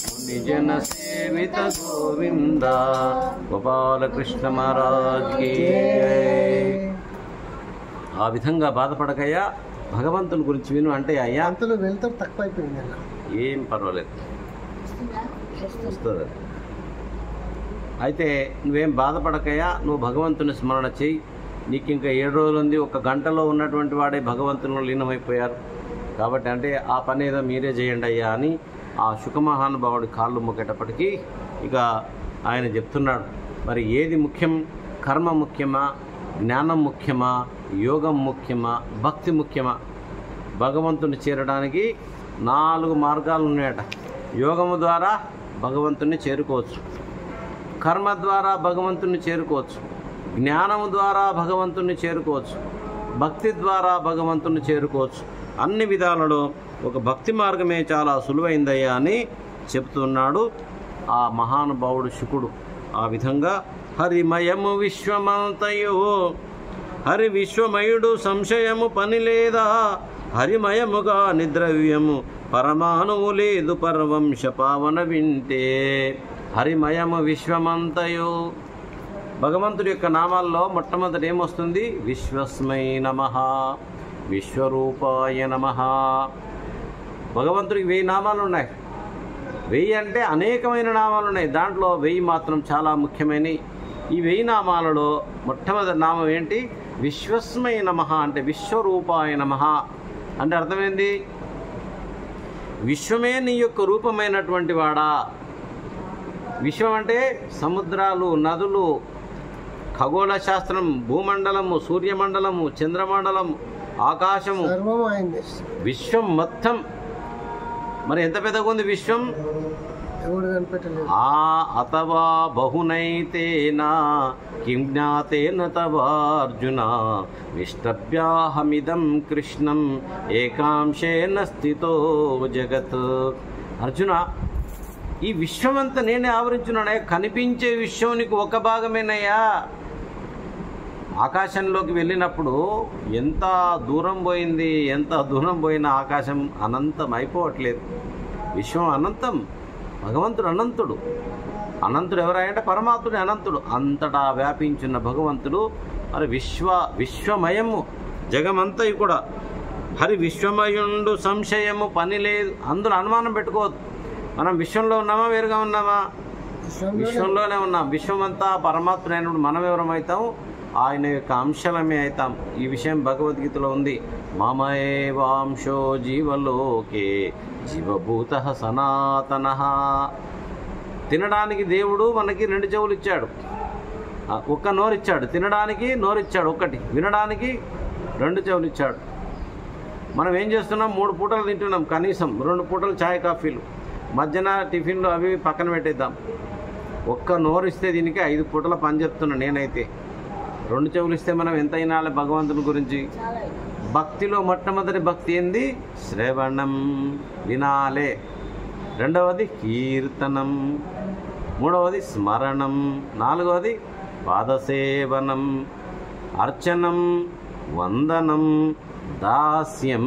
మునిజన సేవిత గోవింద గోపాలకృష్ణ మహారాజ్ కి జై. ఆ విధంగా బాధపడకయ్యా, భగవంతుని గురించి విను అంటే అయ్యా అంతలో వెళ్తాం తక్కువ అయిపోయింది. ఏం పర్వాలేదు, వస్తుంది. అయితే నువ్వేం బాధపడకయ్యా, నువ్వు భగవంతుని స్మరణ చెయ్యి. నీకు ఇంకా 7 రోజులు ఉంది. 1 గంటలో ఉన్నటువంటి వాడే భగవంతునిలో లీనమైపోయారు. కాబట్టి అంటే ఆ పని ఏదో మీరే చేయండి అయ్యా అని ఆ శుకమహానుభావుడి కాళ్ళు మొక్కేటప్పటికీ ఇక ఆయన చెప్తున్నాడు, మరి ఏది ముఖ్యం? కర్మ ముఖ్యమా, జ్ఞానం ముఖ్యమా, యోగం ముఖ్యమా, భక్తి ముఖ్యమా? భగవంతుని చేరడానికి 4 మార్గాలు ఉన్నాయట. యోగము ద్వారా భగవంతుని చేరుకోవచ్చు, కర్మ ద్వారా భగవంతుని చేరుకోవచ్చు, జ్ఞానము ద్వారా భగవంతుని చేరుకోవచ్చు, భక్తి ద్వారా భగవంతుని చేరుకోవచ్చు. అన్ని విధాలలో ఒక భక్తి మార్గమే చాలా సులువైందయ్యా అని చెప్తున్నాడు ఆ మహానుభావుడు శుకుడు. ఆ విధంగా హరిమయము విశ్వమంతయో హరి విశ్వమయుడు సంశయము పని లేదా హరిమయముగా నిద్రవ్యము పరమాణువు లేదు పరవంశ పావన వింటే. హరిమయము విశ్వమంతయో భగవంతుడి యొక్క నామాల్లో మొట్టమొదటి ఏమొస్తుంది? విశ్వస్మై నమః, విశ్వరూపాయ నమః. భగవంతుడికి 1000 నామాలు ఉన్నాయి. 1000 అంటే అనేకమైన నామాలు ఉన్నాయి. దాంట్లో 1000 మాత్రం చాలా ముఖ్యమైనవి. ఈ 1000 నామాలలో మొట్టమొదటి నామం ఏంటి? విశ్వస్మై నమః అంటే విశ్వరూపాయ నమః అంటే అర్థమైంది, విశ్వమే నీ యొక్క రూపమైనటువంటి వాడా. విశ్వం అంటే సముద్రాలు, నదులు, ఖగోళ శాస్త్రం, భూమండలము, సూర్యమండలము, చంద్రమండలము, ఆకాశము, విశ్వం మొత్తం. మరి ఎంత పెద్దగా ఉంది విశ్వం? అథవా బహునైతేనా కిం జ్ఞాతేన తవార్జున విష్టభ్యాహమిదం కృష్ణం ఏకాంశేన స్థితో జగత్. అర్జున, ఈ విశ్వమంతా నేనే ఆవరించున్నానయ్యా. కనిపించే విశ్వం నీకు ఒక భాగమేనయ్యా. ఆకాశంలోకి వెళ్ళినప్పుడు ఎంత దూరం పోయింది, ఎంత దూరం పోయినా ఆకాశం అనంతం అయిపోవట్లేదు. విశ్వం అనంతం, భగవంతుడు అనంతుడు. అనంతుడు ఎవరంటే పరమాత్ముడు అనంతుడు. అంతటా వ్యాపించిన భగవంతుడు. మరి విశ్వమయము జగమంతయు కూడా. హరి విశ్వమయుండు సంశయము పని లేదు. అందులో అనుమానం పెట్టుకోవద్దు. మనం విశ్వంలో ఉన్నామా, వేరుగా ఉన్నామా? విశ్వంలోనే ఉన్నాం. విశ్వమంతా పరమాత్మ అయినప్పుడు మనం ఎవరమవుతాం? ఆయన యొక్క అంశలమే అవుతాం. ఈ విషయం భగవద్గీతలో ఉంది. మమేవాంశో జీవలోకే జీవభూత సనాతన. తినడానికి దేవుడు మనకి 2 చెవులు ఇచ్చాడు, 1 నోరు ఇచ్చాడు. తినడానికి నోరు ఇచ్చాడు ఒకటి, వినడానికి 2 చెవులు ఇచ్చాడు. మనం ఏం చేస్తున్నాం? 3 పూటలు తింటున్నాం, కనీసం 2 పూటలు ఛాయ్ కాఫీలు, మధ్యాహ్న టిఫిన్లు అవి పక్కన పెట్టేద్దాం. ఒక్క నోరు ఇస్తే దీనికి 5 పూటల పని చెప్తున్నా నేనైతే. 2 చెవులు ఇస్తే మనం ఎంత వినాలి భగవంతుని గురించి? భక్తిలో మొట్టమొదటి భక్తి ఏంది? శ్రవణం, వినాలే. రెండవది కీర్తనం, మూడవది స్మరణం, నాలుగవది పాదసేవనం, అర్చనం, వందనం, దాస్యం,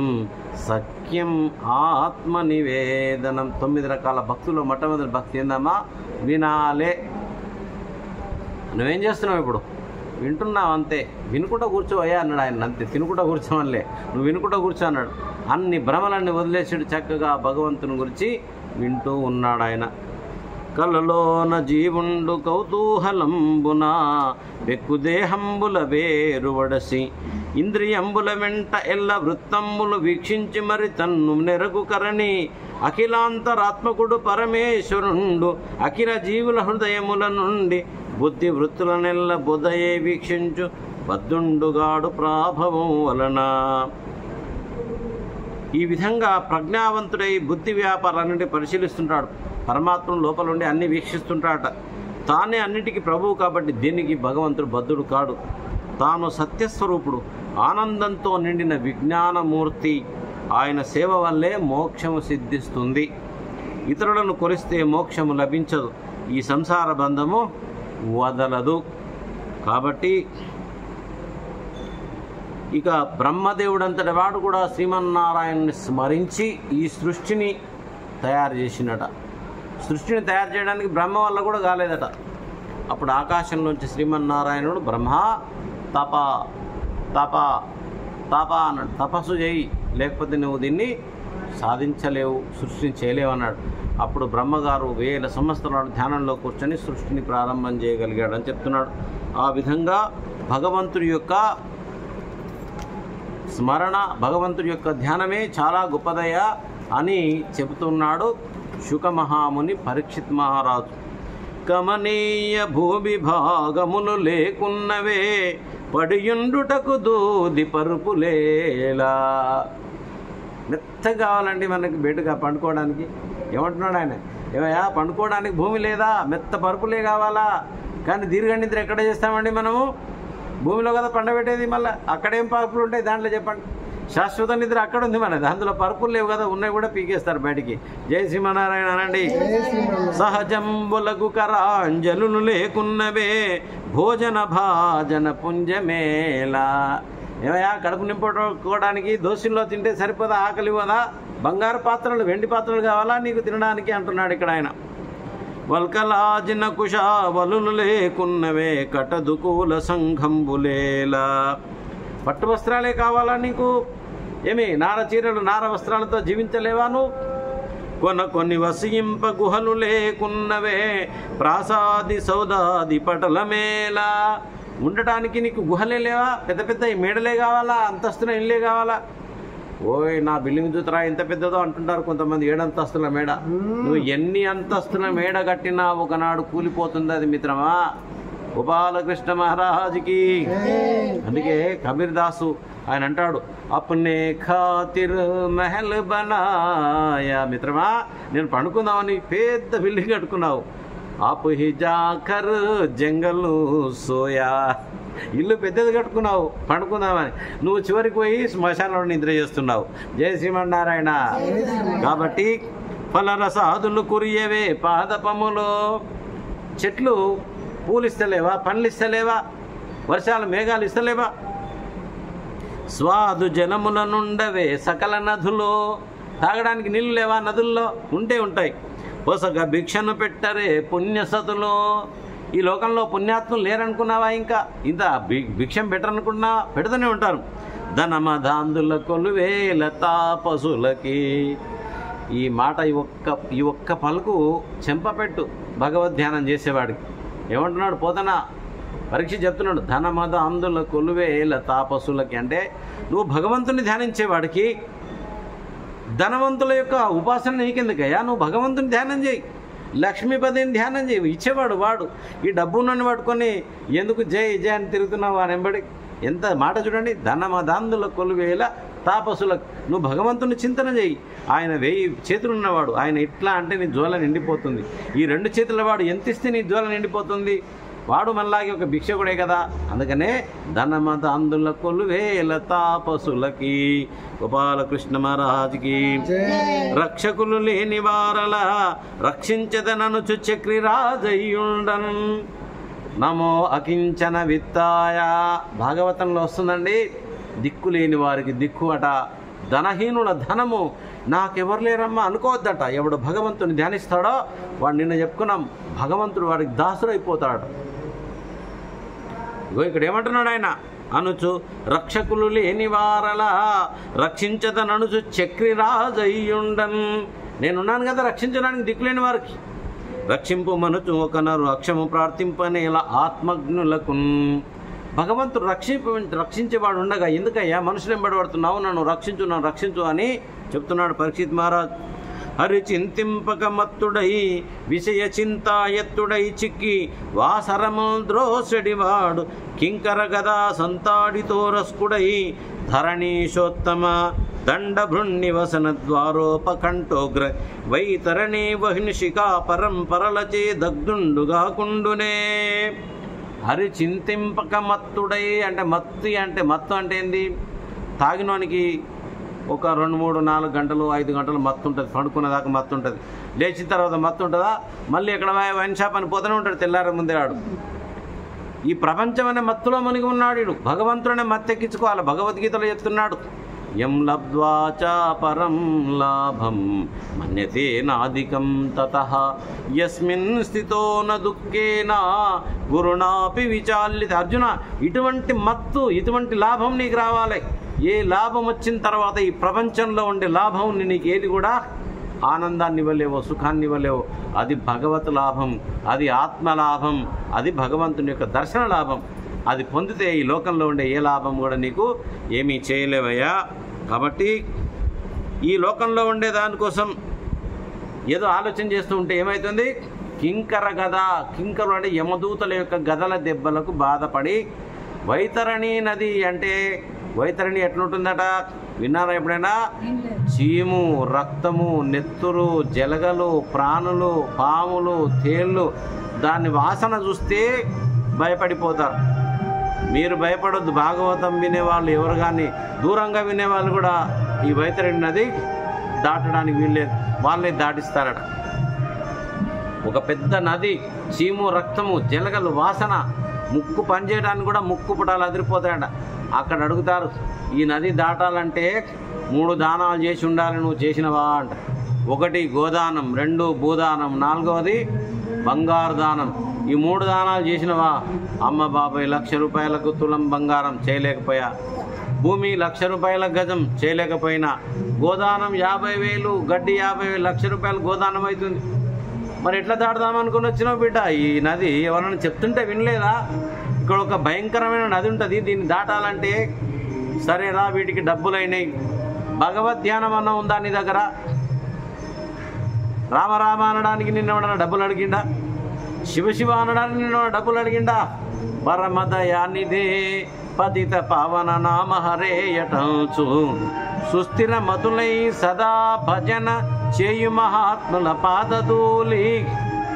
సఖ్యం, ఆత్మనివేదనం. 9 రకాల భక్తుల్లో మొట్టమొదటి భక్తి ఏందమ్మా? వినాలే. నువ్వేం చేస్తున్నావు ఇప్పుడు? వింటున్నావు అంతే. వినుకుంటా కూర్చోవయ్యా అన్నాడు ఆయన. అంతే, తినుకుంటా కూర్చోమనిలే, నువ్వు వినుకుంటా కూర్చో అన్నాడు. అన్ని భ్రమలన్నీ వదిలేసాడు, చక్కగా భగవంతుని గురించి వింటూ ఉన్నాడు ఆయన. కలలోన జీవుండు కౌతూహలంబున వెక్కుదేహంబుల వేరువడసి ఇంద్రియంబుల వెంట ఎల్ల వృత్తంబులు వీక్షించి మరి తన్ను నెరకు కరణి అఖిలాంతరాత్మకుడు పరమేశ్వరుండు అఖిల జీవుల హృదయముల నుండి బుద్ధి వృత్తులనెల్ల బుధయే వీక్షించు బద్ధుండుగాడు ప్రాభవం వలన. ఈ విధంగా ప్రజ్ఞావంతుడై బుద్ధి వ్యాపారాన్ని పరిశీలిస్తుంటాడు. పరమాత్మ లోపల ఉండి అన్ని వీక్షిస్తుంటాడట. తానే అన్నిటికీ ప్రభువు కాబట్టి దీనికి భగవంతుడు బద్ధుడు కాడు. తాను సత్యస్వరూపుడు, ఆనందంతో నిండిన విజ్ఞానమూర్తి. ఆయన సేవ వల్లే మోక్షము సిద్ధిస్తుంది. ఇతరులను కొలిస్తే మోక్షము లభించదు, ఈ సంసార బంధము వదలదు. కాబట్టి ఇక బ్రహ్మదేవుడంతటి వాడు కూడా శ్రీమన్నారాయణని స్మరించి ఈ సృష్టిని తయారు చేసినట. సృష్టిని తయారు చేయడానికి బ్రహ్మ వల్ల కూడా కాలేదట. అప్పుడు ఆకాశంలోంచి శ్రీమన్నారాయణుడు బ్రహ్మ తప తప తప అన్నాడు. తపస్సు చేయి, లేకపోతే నువ్వు దీన్ని సాధించలేవు, సృష్టిని చేయలేవు అన్నాడు. అప్పుడు బ్రహ్మగారు 1000 సంవత్సరాలు ధ్యానంలో కూర్చొని సృష్టిని ప్రారంభం చేయగలిగాడని చెప్తున్నాడు. ఆ విధంగా భగవంతుడి యొక్క స్మరణ, భగవంతుడి యొక్క ధ్యానమే చాలా గొప్పదయ్యా అని చెబుతున్నాడు శుకమహాముని పరీక్షిత్ మహారాజు. కమనీయ భూవిభాగములు లేకున్నవే పడియుండుటకు దూది పరుపులేలా. మెత్త కావాలండి మనకి బెడ్గా పండుకోవడానికి. ఏమంటున్నాడు ఆయన? ఏమయ్యా పండుకోవడానికి భూమి లేదా? మెత్త పరుపులే కావాలా? కానీ దీర్ఘనిద్ర ఎక్కడ చేస్తామండి మనము? భూమిలో కదా పండబెట్టేది. మళ్ళీ అక్కడేం పరుపులు ఉంటాయి దాంట్లో చెప్పండి? శాశ్వత నిద్ర అక్కడ ఉంది మనది, అందులో పరుపులు లేవు కదా, ఉన్నాయి కూడా పీకేస్తారు బయటికి. జై శ్రీమన్నారాయణ అనండి. సహజంబులకు కరాంజలు లేకున్నవే భోజన భాజన పుంజమేలా. ఏమయ్యా కడుపు నింపుకోవడానికి దోశల్లో తింటే సరిపోదా? ఆకలి పోదా? బంగారు పాత్రలు, వెండి పాత్రలు కావాలా నీకు తినడానికి అంటున్నాడు ఇక్కడ ఆయన. వల్కలాజిన కుషావలు లేకున్నవే కటదుకూల సంఘంబులేలా. పట్టు వస్త్రాలే కావాలా నీకు? ఏమి నార చీరలు, నార వస్త్రాలతో జీవించలేవా నువ్వు? కొన్ని వసింప గుహలు లేకున్నవే ప్రాసాది సౌదాది పటలమేలా. ఉండటానికి నీకు గుహలే లేవా? పెద్ద పెద్ద మేడలే కావాలా? అంతస్తున ఇళ్ళే కావాలా? ఓయ్ నా బిల్డింగ్ చూతరా ఎంత పెద్దదో అంటుంటారు కొంతమంది. 7 అంతస్తుల మేడ. నువ్వు ఎన్ని అంతస్తుల మేడ కట్టినా ఒకనాడు కూలిపోతుంది అది మిత్రమా. గోపాలకృష్ణ మహారాజుకి. అందుకే కబీర్ దాసు ఆయన అంటాడు, అప్నే ఖాతిర్ మహల్ బనాయా. మిత్రమా నేను పండుకుందామని పెద్ద బిల్డింగ్ కట్టుకున్నావు. ఆప్ హి జాకర్ జంగల్ సోయా. ఇల్లు పెద్దది కట్టుకున్నావు పండుకుందామని, నువ్వు చివరికి పోయి శ్మశానంలో నిద్ర చేస్తున్నావు. జయ శ్రీమన్నారాయణ. కాబట్టి ఫలరసాదులు కురియవే పాదపములో. చెట్లు పూలు ఇస్తలేవా? పండ్లు ఇస్తలేవా? వర్షాలు మేఘాలు ఇస్తలేవా? స్వాదు జలముల నుండవే సకల నదులు. తాగడానికి నీళ్ళు లేవా? నదుల్లో ఉంటే ఉంటాయి. పొసగ భిక్షను పెట్టరే పుణ్యసతులు. ఈ లోకంలో పుణ్యాత్ములు లేరనుకున్నావా? ఇంకా ఇంత భిక్షం పెట్టరనుకున్నా? పెడుతూనే ఉంటారు. ధనమధాందుల కొలువేల తాపసులకి. ఈ మాట ఈ ఒక్క పలుకు చెంపపెట్టు భగవద్ధ్యానం చేసేవాడికి. ఏమంటున్నాడు పోతన పరీక్ష చెప్తున్నాడు, ధనమధాందుల కొలువేల తాపసులకి. అంటే నువ్వు భగవంతుని ధ్యానించేవాడికి ధనవంతుల యొక్క ఉపాసన నీకెందుకయ్యా? నువ్వు భగవంతుని ధ్యానం చేయి, లక్ష్మీపతిని ధ్యానం చేయి. ఇచ్చేవాడు వాడు. ఈ డబ్బున్నని పట్టుకొని ఎందుకు జై జై అని తిరుగుతున్నావు అని వెంబడి. ఎంత మాట చూడండి. ధనమదాందుల కొలువేల తాపసులకు. నువ్వు భగవంతుని చింతన చేయి. ఆయన 1000 చేతులు ఉన్నవాడు. ఆయన ఇట్లా అంటే నీ జ్వాల నిండిపోతుంది. ఈ 2 చేతుల వాడు ఎంత ఇస్తే నీ జ్వాల నిండిపోతుంది? వాడు మనలాగే ఒక భిక్షకుడే కదా. అందుకనే ధనమత అందుల కొలువేల తాపసులకి, గోపాలకృష్ణ మహారాజుకి. రక్షకులు లేని వారల రక్షించదననుచు చక్రి రాజయ్యుండన్ నమో అకించన విత్తాయ. భాగవతంలో వస్తుందండి, దిక్కు లేని వారికి దిక్కు అట, ధనహీనుల ధనము నాకెవరు లేరమ్మా అనుకోవద్దట. ఎవడు భగవంతుని ధ్యానిస్తాడో వాడు నిన్న చెప్పుకున్నాం, భగవంతుడు వాడికి దాసుడైపోతాడు. ఇక్కడ ఏమంటున్నాడు ఆయన అనుచు రక్షకులు లేని వారలా రక్షించదననుచు చక్రి రాజయ్యుండన్. నేనున్నాను కదా రక్షించడానికి దిక్కులేని వారికి. రక్షింపు మనుచు ఒకనరు అక్షము ప్రార్థింపనేలా ఆత్మజ్ఞులకు. భగవంతుడు రక్షించేవాడు ఉండగా ఎందుకయ్యా మనుషులు ఎంబడబడుతున్నావు, నన్ను రక్షించు అని చెప్తున్నాడు పరీక్షిత్ మహారాజ్. హరి చింతింపక మత్తుడై విషయ చింతాయత్తుడై చిక్కి వాసరము ద్రోసడివాడు కింకర గదా సంతాడితో రస్కుడై ధరణీశోత్తమ దండ భృన్నివసన ద్వారోపకంఠోగ్ర వైతరణి వహినిషికా పరంపరలచే దగ్ధుండుగా కుండునే. హరి చింతింపక మత్తుడై అంటే మత్తు అంటే ఏంది? తాగినోనికి ఒక 2, 3, 4 గంటలు 5 గంటలు మత్తు ఉంటుంది, పండుకునేదాకా మత్తు ఉంటుంది. లేచిన తర్వాత మత్తు ఉంటుందా? మళ్ళీ ఎక్కడ వైన్ షాప్ అని పోతూనే ఉంటాడు తెల్లారి ముందే. వాడు ఈ ప్రపంచం అనే మత్తులో మునిగి ఉన్నాడు. భగవంతుడనే మత్తెక్కించుకోవాలి. భగవద్గీతలో చెప్తున్నాడు, యం లబ్ధ్వాచా పరం లాభం మన్యతే నాదికం తతః యస్మిన్ స్థితో న దుఃఖేన గురుణాపి విచాల్యత. అర్జున, ఇటువంటి మత్తు, ఇటువంటి లాభం నీకు రావాలి. ఏ లాభం వచ్చిన తర్వాత ఈ ప్రపంచంలో ఉండే లాభం నీకు ఏది కూడా ఆనందాన్ని ఇవ్వలేవో, సుఖాన్ని ఇవ్వలేవో. అది భగవత్ లాభం, అది ఆత్మలాభం, అది భగవంతుని యొక్క దర్శన లాభం. అది పొందితే ఈ లోకంలో ఉండే ఏ లాభం కూడా నీకు ఏమీ చేయలేవయ్యా. కాబట్టి ఈ లోకంలో ఉండే దానికోసం ఏదో ఆలోచన చేస్తూ ఉంటే ఏమవుతుంది? కింకర గద, కింకరు అంటే యమదూతల యొక్క గదల దెబ్బలకు బాధపడి, వైతరణి నది అంటే వైతరణి ఎట్లుంటుందట విన్నారా ఎప్పుడైనా? చీము, రక్తము, నెత్తురు, జలగలు, ప్రాణులు, పాములు, తేళ్ళు, దాన్ని వాసన చూస్తే భయపడిపోతారు. మీరు భయపడొద్దు. భాగవతం వినేవాళ్ళు ఎవరు కానీ దూరంగా వినేవాళ్ళు కూడా ఈ వైతరణి నది దాటడానికి వీళ్ళే, వాళ్ళే దాటిస్తారట. ఒక పెద్ద నది, చీము, రక్తము, జలగలు, వాసన, ముక్కు పనిచేయడానికి కూడా ముక్కు పుటాలు అదిరిపోతాయట. అక్కడ అడుగుతారు, ఈ నది దాటాలంటే 3 దానాలు చేసి ఉండాలి, నువ్వు చేసినవా అంట. 1 గోదానం, 2 భూదానం, 4వది బంగారు దానం. ఈ 3 దానాలు చేసినవా? అమ్మ బాబాయ్ 1,00,000 రూపాయలకు తులం బంగారం చేయలేకపోయా, భూమి 1,00,000 రూపాయల గజం చేయలేకపోయినా, గోదానం 50,000, గడ్డి 50,000, 1,00,000 రూపాయలు గోదానం అవుతుంది. మరి ఎట్లా దాటుదామనుకుని వచ్చినావు బిడ్డ? ఈ నది ఎవరైనా చెప్తుంటే వినలేదా? ఇక్కడ ఒక భయంకరమైన నది ఉంటుంది, దీన్ని దాటాలంటే సరేరా వీటికి డబ్బులు అయినాయి. భగవద్ ధ్యానం అన్న ఉందా నీ దగ్గర? రామరామ అనడానికి నిన్న డబ్బులు అడిగిండా? శివ అనడానికి నిన్న డబ్బులు అడిగిండా? పరమదయానిదే పతిత పవన నామ హరేయటంచు సుస్థిర మతులై సదా భజన చేయు మహాత్ముల పాదధూలి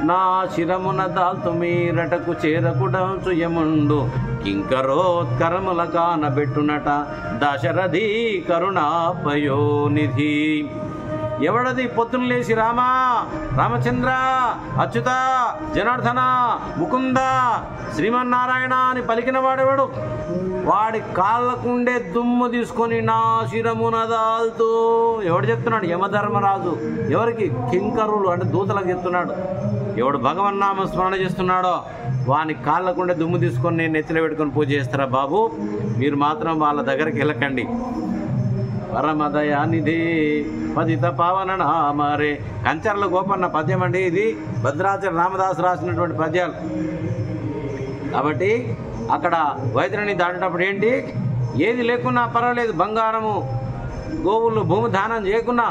నా శిరమున దాల్తు మీరటకు చేరకుడంచు యముండు కింకరోత్కరముల కానబెట్టునట దశరథి కరుణాపయోనిధి. ఎవడది పొద్దున లేచి రామా, రామచంద్ర, అచ్యుత, జనార్దన, ముకుంద, శ్రీమన్నారాయణ అని పలికిన వాడెవడు? వాడి కాళ్ళకుండే దుమ్ము తీసుకొని నా శిరమున దాల్తూ. ఎవడు చెప్తున్నాడు? యమధర్మరాజు. ఎవరికి? కింకరులు అంటే దూతలకు చెప్తున్నాడు. ఎవడు భగవన్నామ స్మరణ చేస్తున్నాడో వాని కాళ్ళకుండే దుమ్ము తీసుకొని నేను నెత్తిలో పెట్టుకొని పూజ చేస్తారా బాబు? మీరు మాత్రం వాళ్ళ దగ్గరికి వెళ్ళకండి. పరమదయానిధి పతిత పావన నామరే. కంచర్ల గోపన్న పద్యం అండి ఇది. భద్రాచల రామదాసు రాసినటువంటి పద్యాలు. కాబట్టి అక్కడ వైతరణి దాటేటప్పుడు ఏంటి? ఏది లేకున్నా పర్వాలేదు, బంగారము, గోవులు, భూమి దానం చేయకున్నా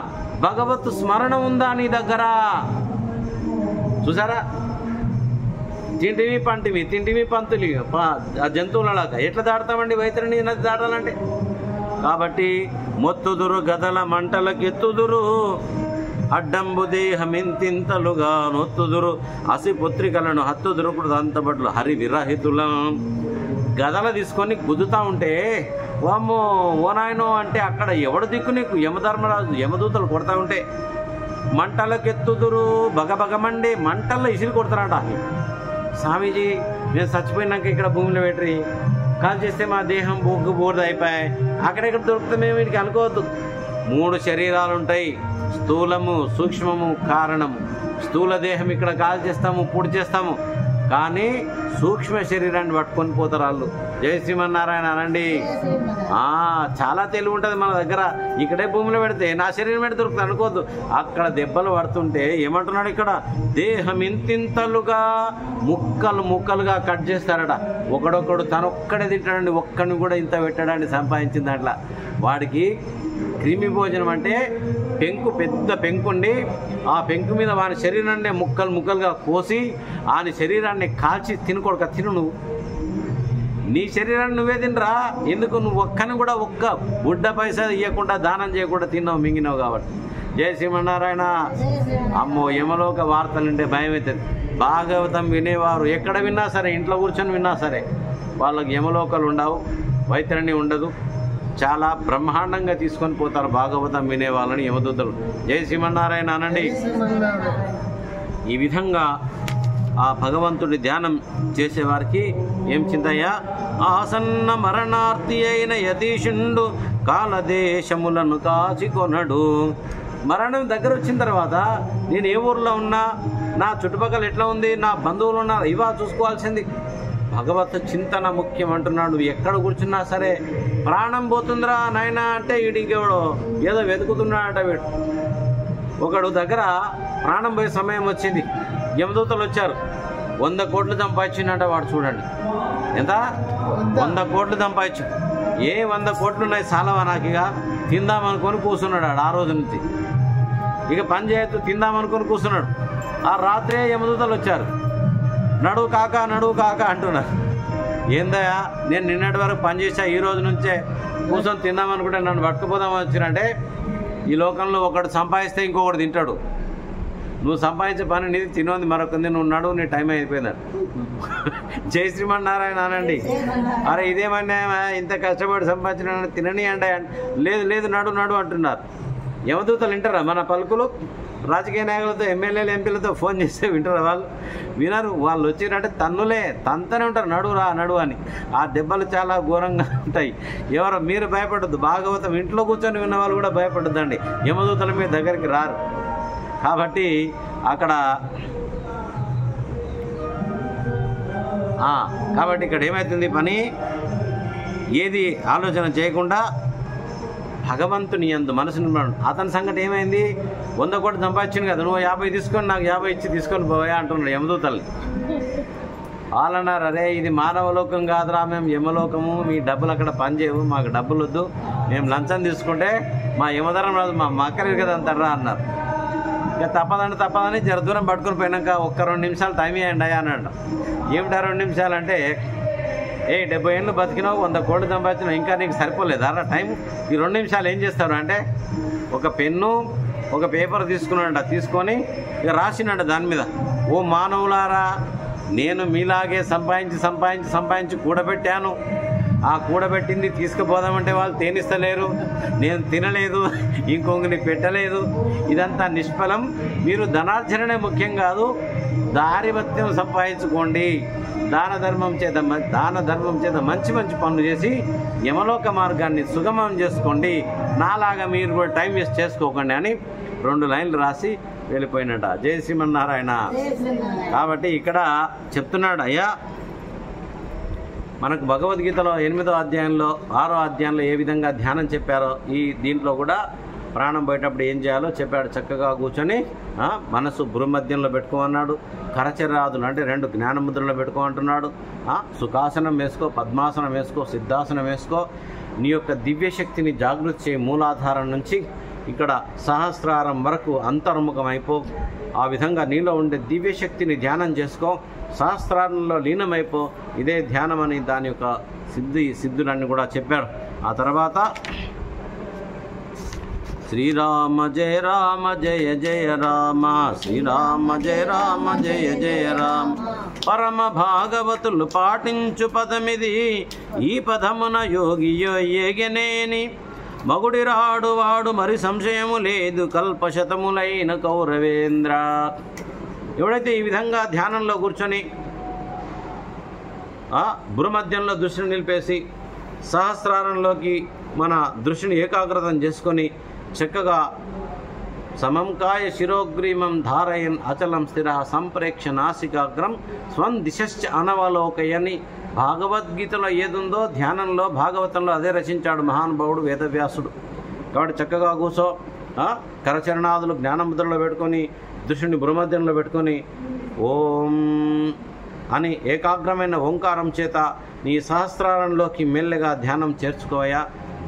భగవత్ స్మరణ ఉందా నీ దగ్గర? చూసారా? తింటివి పంటివి, తింటివి పంతులు, ఆ జంతువులలాగా ఎట్లా దాడతామండి వైతరణి నది దాటాలంటే? కాబట్టి మొత్తుదురు గదల మంటలకెత్తుదురు అడ్డంబు దేహమింతింతలుగా నొత్తుదురు అసి పుత్రికలను హత్తుదురు కృతంతబట్లు హరి విరహితులను. గదల తీసుకొని గుద్దుతా ఉంటే వామ్మో ఓ నాయనో అంటే అక్కడ ఎవడు దిక్కు నీకు? యమధర్మరాజు యమదూతలు కొడతా ఉంటే మంటలకెత్తుదురు బగబగమండి మంటల్లో ఇసిరి కొడతారట. స్వామీజీ నేను చచ్చిపోయినాక ఇక్కడ భూమిలో పెట్టి కాల్ చేస్తే మా దేహం బొగ్గు బోర్డు అయిపోయాయి, అక్కడెక్కడ దొరుకుతామేమో వీడికి అనుకోవద్దు. 3 శరీరాలు ఉంటాయి, స్థూలము, సూక్ష్మము, కారణము. స్థూల దేహం ఇక్కడ కాల్ చేస్తాము, పొడి చేస్తాము, కానీ సూక్ష్మ శరీరాన్ని పట్టుకొని పోతారు వాళ్ళు. జై శ్రీమన్నారాయణ అనండి. చాలా తెలివి ఉంటుంది మన దగ్గర. ఇక్కడే భూమిలో పెడితే నా శరీరం పెడితే దొరుకుతుంది అనుకోవద్దు. అక్కడ దెబ్బలు పడుతుంటే ఏమంటున్నాడు ఇక్కడ? దేహం ఇంతింతలుగా ముక్కలు ముక్కలుగా కట్ చేస్తారట. ఒకడొక్కడు తనొక్కడే తింటాడండి, ఒక్కడిని కూడా ఇంత పెట్టడాన్ని సంపాదించింది అట్లా. వాడికి క్రిమి భోజనం అంటే పెంకు, పెద్ద పెంకుండి ఆ పెంకు మీద వాని శరీరాన్ని ముక్కలు ముక్కలుగా కోసి ఆని శరీరాన్ని కాల్చి తినకొడక తిను. నువ్వు నీ శరీరాన్ని నువ్వే తినరా, ఎందుకు? నువ్వు ఒక్కని కూడా ఒక్క బుడ్డ పైసా ఇవ్వకుండా దానం చేయకుండా తిన్నావు, మింగినావు కాబట్టి. జయ శ్రీమన్నారాయణ. అమ్మో యమలోక వార్తలుంటే భయం అవుతుంది. భాగవతం వినేవారు ఎక్కడ విన్నా సరే, ఇంట్లో కూర్చొని విన్నా సరే, వాళ్ళకి యమలోకాలు ఉండవు, వైతరణి ఉండదు. చాలా బ్రహ్మాండంగా తీసుకొని పోతారు భాగవతం వినేవాళ్ళని యమదూతలు. జై శ్రీమన్నారాయణ అనండి. ఈ విధంగా ఆ భగవంతుడి ధ్యానం చేసేవారికి ఏం చింతయ్యా? ఆసన్న మరణార్థి అయిన యతీషుండు కాలదేశములను కాచికొనడు. మరణం దగ్గర వచ్చిన తర్వాత నేను ఏ ఊర్లో ఉన్నా, నా చుట్టుపక్కల ఎట్లా ఉంది, నా బంధువులు ఉన్నా, ఇవా చూసుకోవాల్సింది. భగవత్ చింతన ముఖ్యం అంటున్నాడు. ఎక్కడ కూర్చున్నా సరే ప్రాణం పోతుందిరా నాయన అంటే వీడికెవడో ఏదో వెతుకుతున్నాడట. వీడు ఒకడు దగ్గర ప్రాణం పోయే సమయం వచ్చింది, యమదూతలు వచ్చారు. 100 కోట్లు సంపాదించిందంట వాడు. చూడండి ఎంత, 100 కోట్లు సంపాదించు. ఏ 100 కోట్లు ఉన్నాయి చాలవా నాకు? ఇక తిందామనుకొని కూర్చున్నాడు ఆ రోజు నుంచి. ఇక పని చేయొద్దు, తిందామనుకొని కూర్చున్నాడు. ఆ రాత్రే యమదూతలు వచ్చారు. నడువు కాక అంటున్నారు. ఏందయ్యా, నేను నిన్నటి వరకు పనిచేసా, ఈ రోజు నుంచే కూర్చొని తిందామనుకుంటే నన్ను పట్టుకుపోదామని వచ్చినంటే, ఈ లోకంలో ఒకడు సంపాదిస్తే ఇంకొకటి తింటాడు. నువ్వు సంపాదించే పని నీది, తినోంది మరొకది, నువ్వు నడువు, నీ టైం అయిపోయిందని. జై శ్రీమన్నారాయణ అనండి. అరే ఇదేమన్నా ఇంత కష్టపడి సంపాదించిన తినని అంటే, లేదు నడు అంటున్నారు. యమదూతలు వింటారా మన పలుకులు? రాజకీయ నాయకులతో, ఎమ్మెల్యేలు, ఎంపీలతో ఫోన్ చేస్తే వింటారా వాళ్ళు? వినరు. వాళ్ళు వచ్చిరంటే తంతనే ఉంటారు, నడు అని. ఆ దెబ్బలు చాలా ఘోరంగా ఉంటాయి. ఎవరో మీరు భయపడద్దు. భాగవతం ఇంట్లో కూర్చొని విన్న వాళ్ళు కూడా భయపడద్దండి. యమదూతల మీద దగ్గరికి రారు. కాబట్టి అక్కడ ఇక్కడ ఏమవుతుంది? పని ఏది ఆలోచన చేయకుండా భగవంతుని యందు మనసు నిర్మాణం. అతని సంగతి ఏమైంది? 100 కోట్లు సంపాదించింది కదా, నువ్వు 50 తీసుకొని నాకు 50 ఇచ్చి తీసుకొని పోయా అంటున్నాడు యమదూతల్ని. వాళ్ళన్నారు, అరే ఇది మానవలోకం కాదురా, మేము యమలోకము, మీ డబ్బులు అక్కడ పనిచేయవు, మాకు డబ్బులు వద్దు, మేము లంచం తీసుకుంటే మా యమధరం రాదు, మా మక్కరి కదా అంటారా అన్నారు. ఇక తప్పదని జర దూరం పట్టుకొని పోయినాక 1-2 నిమిషాలు టైం ఇవ్వండి అయ్యా అన్నాడు. ఏమిటా 2 నిమిషాలు అంటే, 70 ఏళ్ళు బతికినావు, 100 కోట్లు సంపాదించినావు, ఇంకా నీకు సరిపోలేదా టైం? ఈ 2 నిమిషాలు ఏం చేస్తారు అంటే, ఒక పెన్ను ఒక పేపర్ తీసుకున్నాడంట. తీసుకొని ఇక రాసినాడు దాని మీద, ఓ మానవులారా, నేను మీలాగే సంపాదించి కూడబెట్టాను. ఆ కూడబెట్టింది తీసుకుపోదామంటే వాళ్ళు తేనిస్తలేరు, నేను తినలేదు, ఇంకొకరిని పెట్టలేదు, ఇదంతా నిష్ఫలం. మీరు ధనార్జనే ముఖ్యం కాదు, దారిభత్యం సంపాదించుకోండి. దాన ధర్మం చేత మంచి పనులు చేసి యమలోక మార్గాన్ని సుగమం చేసుకోండి. నాలాగా మీరు కూడా టైం వేస్ట్ చేసుకోకండి అని 2 లైన్లు రాసి వెళ్ళిపోయినట. జై శ్రీమన్నారాయణ. కాబట్టి ఇక్కడ చెప్తున్నాడు, అయ్యా మనకు భగవద్గీతలో 8వ అధ్యాయంలో 6వ అధ్యాయంలో ఏ విధంగా ధ్యానం చెప్పారో ఈ దీంట్లో కూడా ప్రాణం పోయేటప్పుడు ఏం చేయాలో చెప్పాడు. చక్కగా కూర్చొని మనసు భూమధ్యంలో పెట్టుకోమన్నాడు. కరచరాదులు అంటే 2 జ్ఞానముద్రలో పెట్టుకోమంటున్నాడు. సుఖాసనం వేసుకో, పద్మాసనం వేసుకో, సిద్ధాసనం వేసుకో. నీ యొక్క దివ్యశక్తిని జాగృతి చేయి. మూలాధారం నుంచి ఇక్కడ సహస్రారం వరకు అంతర్ముఖమైపో. ఆ విధంగా నీలో ఉండే దివ్యశక్తిని ధ్యానం చేసుకో, సహస్రారంలో లీనమైపో. ఇదే ధ్యానం అని దాని యొక్క సిద్ధులన్నీ కూడా చెప్పారు. ఆ తర్వాత శ్రీరామ జయ రామ జయ జయ రామ, శ్రీరామ జయ రామ జయ జయ రామ, పరమ భాగవతులు పాటించు పదమిది, ఈ పదమున యోగియో ఏగనేని, మగుడి రాడు వాడు మరి సంశయము లేదు, కల్పశతములైన కౌరవేంద్ర. ఎవడైతే ఈ విధంగా ధ్యానంలో కూర్చొని భూమధ్యంలో దృష్టిని నిలిపేసి సహస్రారంలోకి మన దృష్టిని ఏకాగ్రతం చేసుకొని చక్కగా సమంకాయ శిరోగ్రీమం ధారయన్ అచలం స్థిర సంప్రేక్ష నాసికాగ్రం స్వం దిశశ్చ అనవలోకయని భగవద్గీతలో ఏదుందో ధ్యానంలో భాగవతంలో అదే రచించాడు మహానుభావుడు వేదవ్యాసుడు. కాబట్టి చక్కగా కూర్చో, కరచరణాదులు జ్ఞానముద్రలో పెట్టుకొని దృష్టిని భూమధ్యంలో పెట్టుకొని ఓం అని ఏకాగ్రమైన ఓంకారం చేత నీ సహస్రారంలోకి మెల్లగా ధ్యానం చేర్చుకోయా,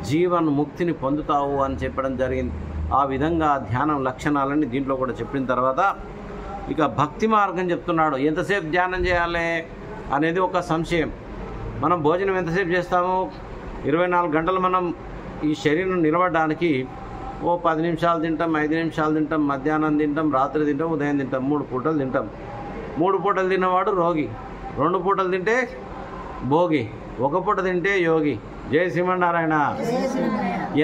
జీవన్ ముక్తిని పొందుతావు అని చెప్పడం జరిగింది. ఆ విధంగా ధ్యానం లక్షణాలని దీంట్లో కూడా చెప్పిన తర్వాత ఇక భక్తి మార్గం చెప్తున్నాడు. ఎంతసేపు ధ్యానం చేయాలి అనేది ఒక సంశయం. మనం భోజనం ఎంతసేపు చేస్తాము? 24 గంటలు మనం ఈ శరీరం నిలబడడానికి 10 నిమిషాలు తింటాం, 5 నిమిషాలు తింటాం, మధ్యాహ్నం తింటాం, రాత్రి తింటాం, ఉదయం తింటాం, 3 పూటలు తింటాం. 3 పూటలు తిన్నవాడు రోగి, 2 పూటలు తింటే భోగి, 1 పూట తింటే యోగి. జయ శ్రీమన్నారాయణ.